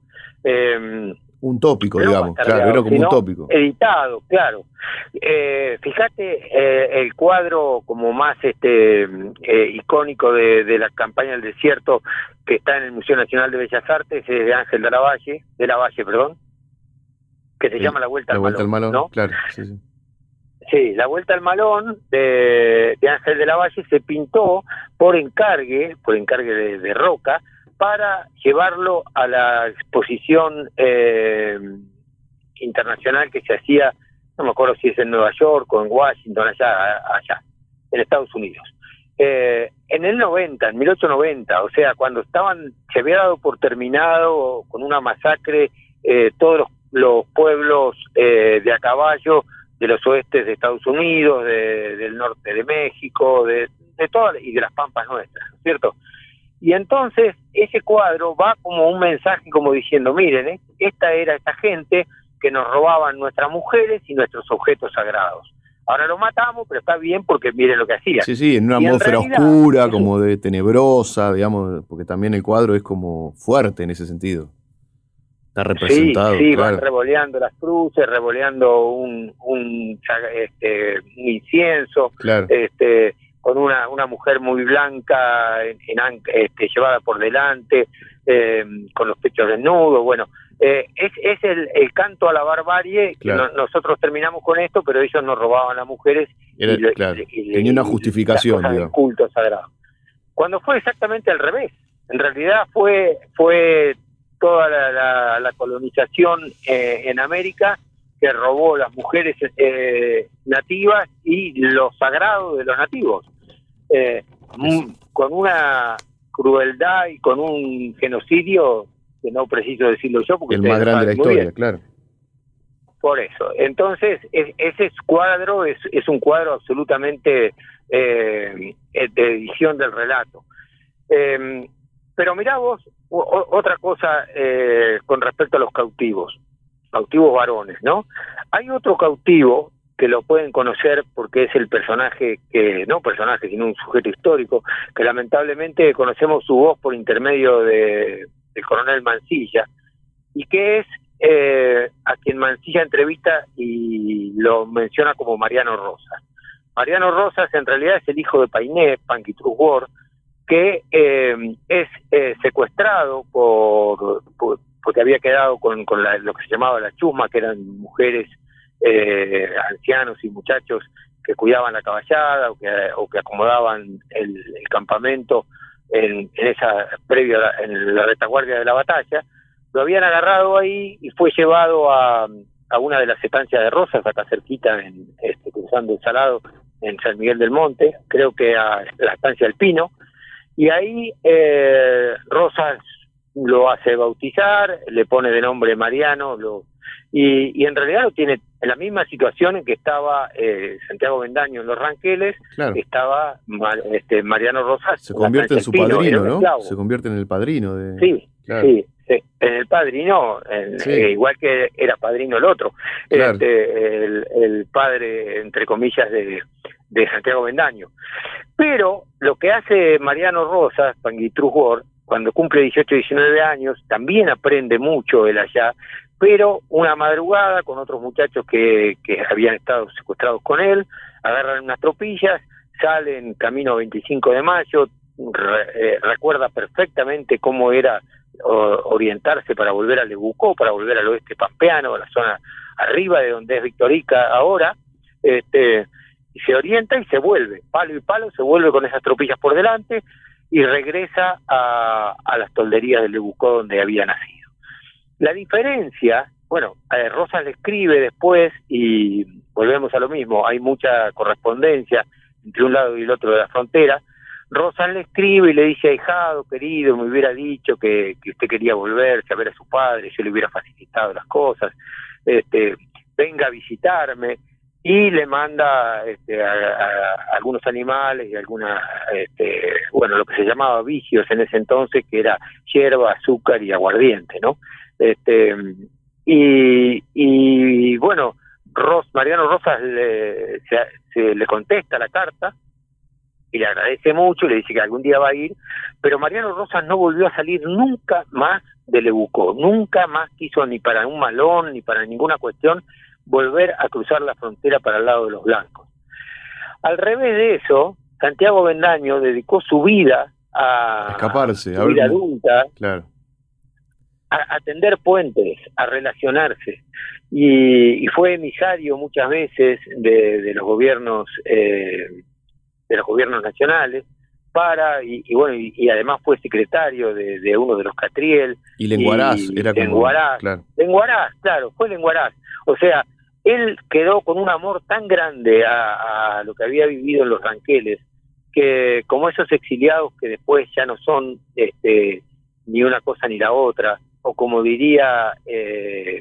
un tópico, digamos, claro, era como un tópico. Editado, claro. Fíjate, el cuadro como más icónico de la campaña del desierto, que está en el Museo Nacional de Bellas Artes, es de Ángel de la Valle, que se llama La Vuelta al Malón, ¿no? Claro, sí. Sí, La Vuelta al Malón de Ángel de la Valle se pintó por encargue de Roca, para llevarlo a la exposición internacional que se hacía, no me acuerdo si es en Nueva York o en Washington, allá en Estados Unidos. En el 1890, o sea, cuando se había dado por terminado con una masacre todos los pueblos de a caballo de los oestes de Estados Unidos, del norte de México, de todas, y de las Pampas nuestras, ¿no es cierto? Y entonces ese cuadro va como un mensaje como diciendo, miren, esta era esta gente que nos robaban nuestras mujeres y nuestros objetos sagrados. Ahora lo matamos, pero está bien porque miren lo que hacían. Sí, en una atmósfera oscura, como de tenebrosa, digamos, porque también el cuadro es como fuerte en ese sentido. Está representado, sí, claro. van revoleando las cruces, revoleando un incienso, Claro. con una mujer muy blanca, llevada por delante, con los pechos desnudos. Bueno, es el canto a la barbarie. Claro. Que nosotros terminamos con esto, pero ellos nos robaban las mujeres. Claro. Tenía una justificación, las cosas del digamos. culto sagrado. Cuando fue exactamente al revés. En realidad fue toda la colonización en América que robó las mujeres nativas y lo sagrado de los nativos, con una crueldad y con un genocidio que no preciso decirlo yo porque El más grande de la historia, claro. Por eso, entonces ese cuadro es un cuadro absolutamente de edición del relato. Pero mirá vos, otra cosa con respecto a los cautivos varones, ¿no? Hay otro cautivo que lo pueden conocer porque es el personaje sino un sujeto histórico, que lamentablemente conocemos su voz por intermedio del coronel Mansilla, y que es a quien Mansilla entrevista y lo menciona como Mariano Rosas. Mariano Rosas en realidad es el hijo de Painé, Punky True War, que es secuestrado porque había quedado con lo que se llamaba la chusma, que eran mujeres, ancianos y muchachos que cuidaban la caballada o que acomodaban el campamento en la retaguardia de la batalla. Lo habían agarrado ahí y fue llevado a una de las estancias de Rosas, acá cerquita, cruzando el Salado, en San Miguel del Monte, creo que a la estancia del Pino, y ahí Rosas lo hace bautizar, le pone de nombre Mariano, y en realidad lo tiene en la misma situación en que estaba Santiago Bendaño en Los Ranqueles. Claro. Estaba Mariano Rosas. Se convierte en su padrino, ¿no? Se convierte en el padrino de... Sí, claro. Sí, en el padrino, igual que era padrino el otro, claro. El padre, entre comillas, de Santiago Bendaño. Pero lo que hace Mariano Rosas, Punky True War, cuando cumple 18 19 años, también aprende mucho él allá, pero una madrugada con otros muchachos que habían estado secuestrados con él, agarran unas tropillas, salen camino 25 de mayo, recuerda perfectamente cómo era orientarse para volver a Lebucó, para volver al oeste pampeano, a la zona arriba de donde es Victorica ahora, y se orienta y se vuelve, palo y palo, se vuelve con esas tropillas por delante y regresa a las tolderías de Lebucó donde había nacido. La diferencia, Rosas le escribe después y volvemos a lo mismo, hay mucha correspondencia entre un lado y el otro de la frontera. Rosas le escribe y le dice: ahijado, querido, me hubiera dicho que usted quería volverse a ver a su padre, yo le hubiera facilitado las cosas, venga a visitarme, y le manda a algunos animales y algunas, lo que se llamaba vicios en ese entonces, que era hierba, azúcar y aguardiente, ¿no? Mariano Rosas le contesta la carta y le agradece mucho, le dice que algún día va a ir, pero Mariano Rosas no volvió a salir nunca más de Lebucó, nunca más quiso, ni para un malón, ni para ninguna cuestión, volver a cruzar la frontera para el lado de los blancos. Al revés de eso, Santiago Bendaño dedicó su vida a escaparse, su vida adulta, claro, a tender puentes, a relacionarse, y fue emisario muchas veces de los gobiernos nacionales y además fue secretario de uno de los Catriel. Y Lenguaraz, era como... Lenguaraz, claro. Lenguaraz, claro, fue Lenguaraz. O sea, él quedó con un amor tan grande a lo que había vivido en Los Ranqueles, que como esos exiliados que después ya no son ni una cosa ni la otra, o como diría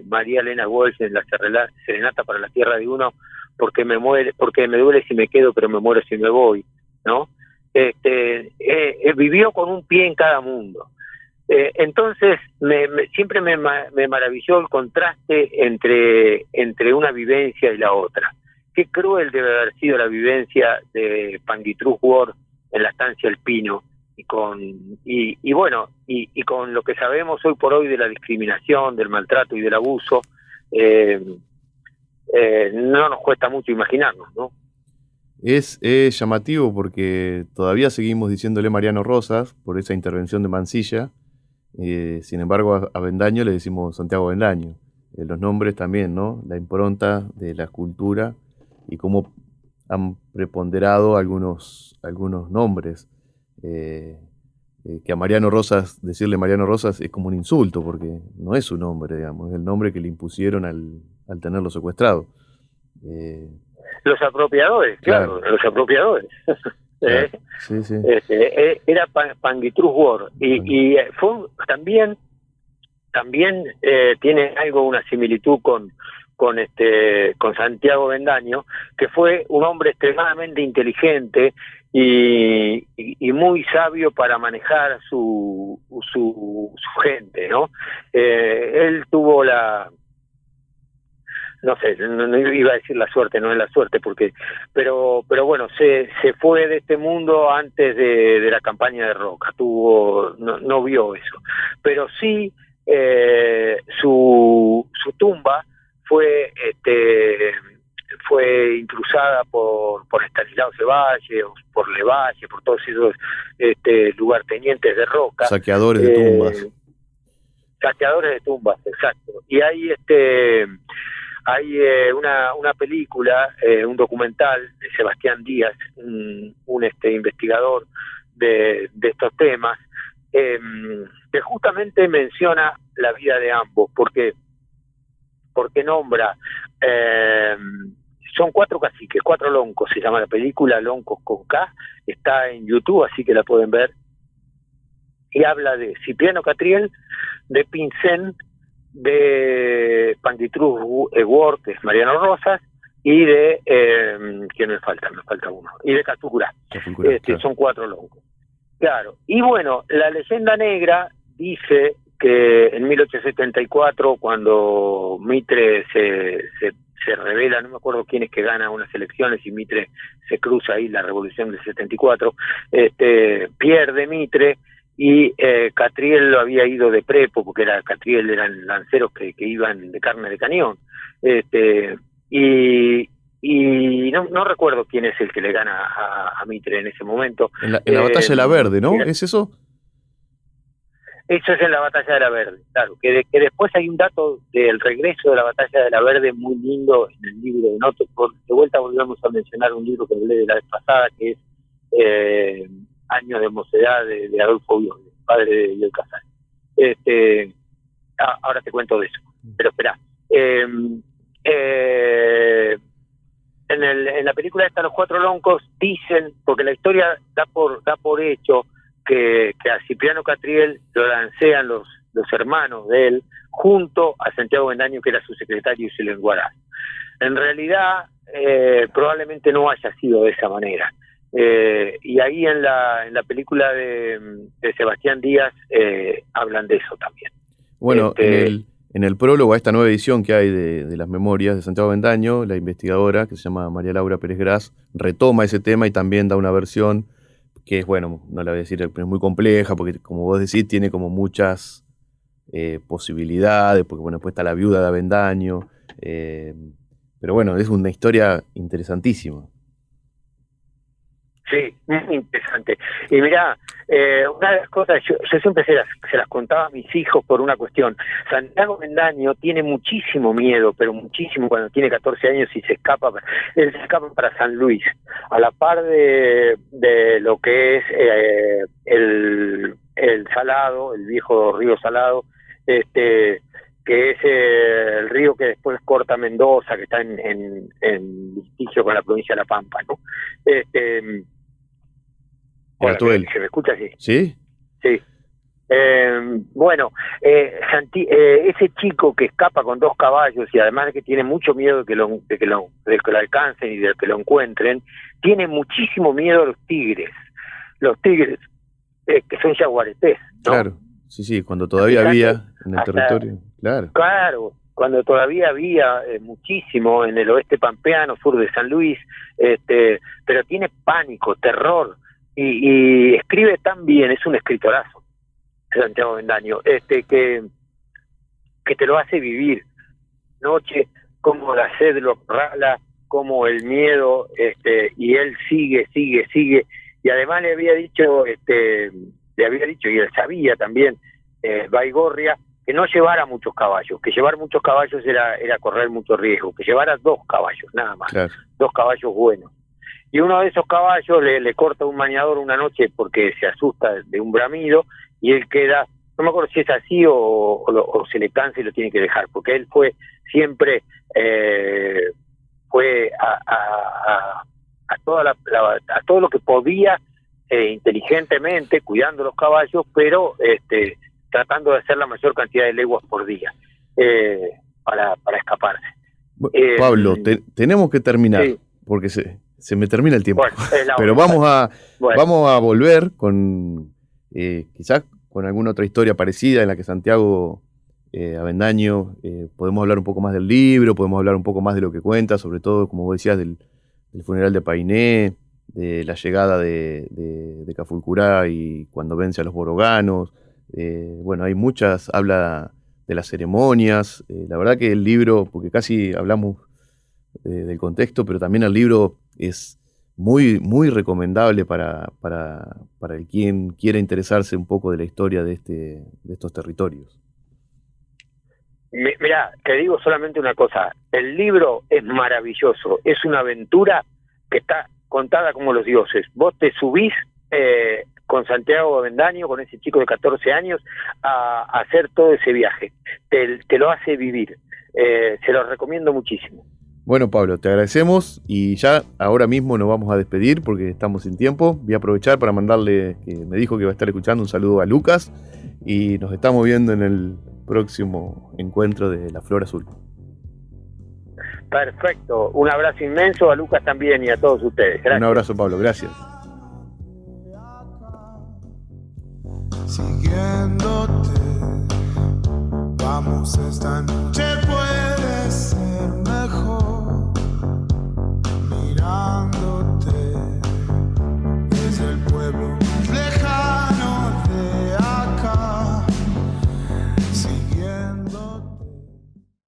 María Elena Walsh en la Serenata para la Tierra de Uno, porque me duele si me quedo, pero me muero si me voy, ¿no? Vivió con un pie en cada mundo. Entonces siempre me maravilló el contraste entre una vivencia y la otra. Qué cruel debe haber sido la vivencia de Punky True War en la estancia El Pino, bueno, y con lo que sabemos hoy por hoy de la discriminación, del maltrato y del abuso, no nos cuesta mucho imaginarnos, ¿no? Es llamativo porque todavía seguimos diciéndole Mariano Rosas por esa intervención de Mansilla. Sin embargo, a Avendaño le decimos Santiago Avendaño. Los nombres también, ¿no? La impronta de la cultura y cómo han preponderado algunos nombres. Que a Mariano Rosas, decirle Mariano Rosas es como un insulto, porque no es su nombre, digamos, es el nombre que le impusieron al tenerlo secuestrado. Los apropiadores, claro, los apropiadores. Claro. Sí, sí. Era Panguitrus War y fue también tiene una similitud con Santiago Avendaño, que fue un hombre extremadamente inteligente y muy sabio para manejar su gente, ¿no? Él tuvo no sé, no iba a decir la suerte, no es la suerte, pero bueno, se fue de este mundo antes de la campaña de Roca, no vio eso, pero sí su tumba fue intrusada por Estanislao Ceballos, por Levalle, por todos esos lugartenientes de Roca, saqueadores de tumbas. Saqueadores de tumbas, exacto. Y hay una película, un documental de Sebastián Díaz, un investigador de estos temas, que justamente menciona la vida de ambos, porque nombra, son 4 caciques, 4 loncos, se llama la película, Loncos con K, está en YouTube, así que la pueden ver, y habla de Cipriano Catriel, de Pincén, de Panguitrus War, que es Mariano Rosas, y de ¿quién me falta uno, y de Catucurá, claro. Son 4 loncos, claro. Y bueno, la leyenda negra dice que en 1874, cuando Mitre se revela, no me acuerdo quién es que gana unas elecciones y Mitre se cruza ahí la revolución del 74, pierde Mitre, y Catriel lo había ido de prepo, porque Catriel eran lanceros que iban de carne de cañón, y no recuerdo quién es el que le gana a Mitre en ese momento. En la batalla de la Verde, ¿no? ¿Es eso? Eso es en la batalla de la Verde, claro, que después hay un dato del regreso de la batalla de la Verde muy lindo en el libro de Noto. De vuelta volvemos a mencionar un libro que hablé de la vez pasada, que es Años de Mocedad de Adolfo Bion, padre de Bioy Casares. Ahora te cuento de eso, pero espera. En la película esta, Los 4 loncos dicen, porque la historia da por hecho que a Cipriano Catriel lo lancean los hermanos de él junto a Santiago Avendaño, que era su secretario, y su lenguaraz. En realidad probablemente no haya sido de esa manera. Y ahí en la película de Sebastián Díaz hablan de eso también. Bueno, en el prólogo a esta nueva edición que hay de las memorias de Santiago Avendaño, la investigadora, que se llama María Laura Pérez Gras, retoma ese tema y también da una versión que es, bueno, no la voy a decir, es muy compleja, porque como vos decís, tiene como muchas posibilidades, porque bueno, después está la viuda de Avendaño, pero bueno, es una historia interesantísima. Sí, muy interesante. Y mirá, una de las cosas, yo siempre se las contaba a mis hijos por una cuestión. Santiago Avendaño tiene muchísimo miedo, pero muchísimo, cuando tiene 14 años y él se escapa para San Luis, a la par de lo que es el Salado, el viejo río Salado, que es el río que después corta Mendoza, que está en litigio con la provincia de La Pampa, ¿no? Hola, ¿se me escucha así? ¿Sí? Sí. Bueno, ese chico que escapa con 2 caballos y además de que tiene mucho miedo de que lo alcancen y de que lo encuentren, tiene muchísimo miedo a los tigres. Los tigres, que son yaguaretés, ¿no? Claro, sí, cuando todavía había en el territorio, claro. Claro, cuando todavía había muchísimo en el oeste pampeano, sur de San Luis, pero tiene pánico, terror y escribe tan bien, es un escritorazo, Santiago Avendaño, que te lo hace vivir. Noche, como la sed lo acorrala, como el miedo, y él sigue, y además le había dicho, y él sabía también, Baigorria, que no llevara muchos caballos, que llevar muchos caballos era correr mucho riesgo, que llevara 2 caballos, nada más, Claro. 2 caballos buenos. Y uno de esos caballos le corta un maniador una noche porque se asusta de un bramido, y él queda, no me acuerdo si es así o se le cansa y lo tiene que dejar, porque él fue siempre, fue a todo lo que podía, inteligentemente, cuidando los caballos, pero tratando de hacer la mayor cantidad de leguas por día, para escaparse. Pablo, tenemos que terminar, Sí. porque se me termina el tiempo. Bueno, es la Pero hora. Bueno. vamos a volver con quizás con alguna otra historia parecida en la que Santiago Avendaño, podemos hablar un poco más del libro, podemos hablar un poco más de lo que cuenta, sobre todo, como vos decías, del funeral de Painé, de la llegada de Cafulcurá y cuando vence a los boroganos. Bueno, hay muchas, habla de las ceremonias. La verdad que el libro, porque casi hablamos del contexto, pero también el libro es muy, muy recomendable para el quien quiera interesarse un poco de la historia de estos territorios. Mirá, te digo solamente una cosa, el libro es maravilloso, es una aventura que está contada como los dioses. Vos te subís con Santiago Avendaño, con ese chico de 14 años, a hacer todo ese viaje. Te lo hace vivir. Se lo recomiendo muchísimo. Bueno, Pablo, te agradecemos y ya ahora mismo nos vamos a despedir porque estamos sin tiempo. Voy a aprovechar para mandarle, que me dijo que va a estar escuchando, un saludo a Lucas y nos estamos viendo en el próximo encuentro de La Flor Azul. Perfecto, un abrazo inmenso a Lucas también y a todos ustedes. Gracias. Un abrazo, Pablo, gracias. Siguiéndote, vamos esta noche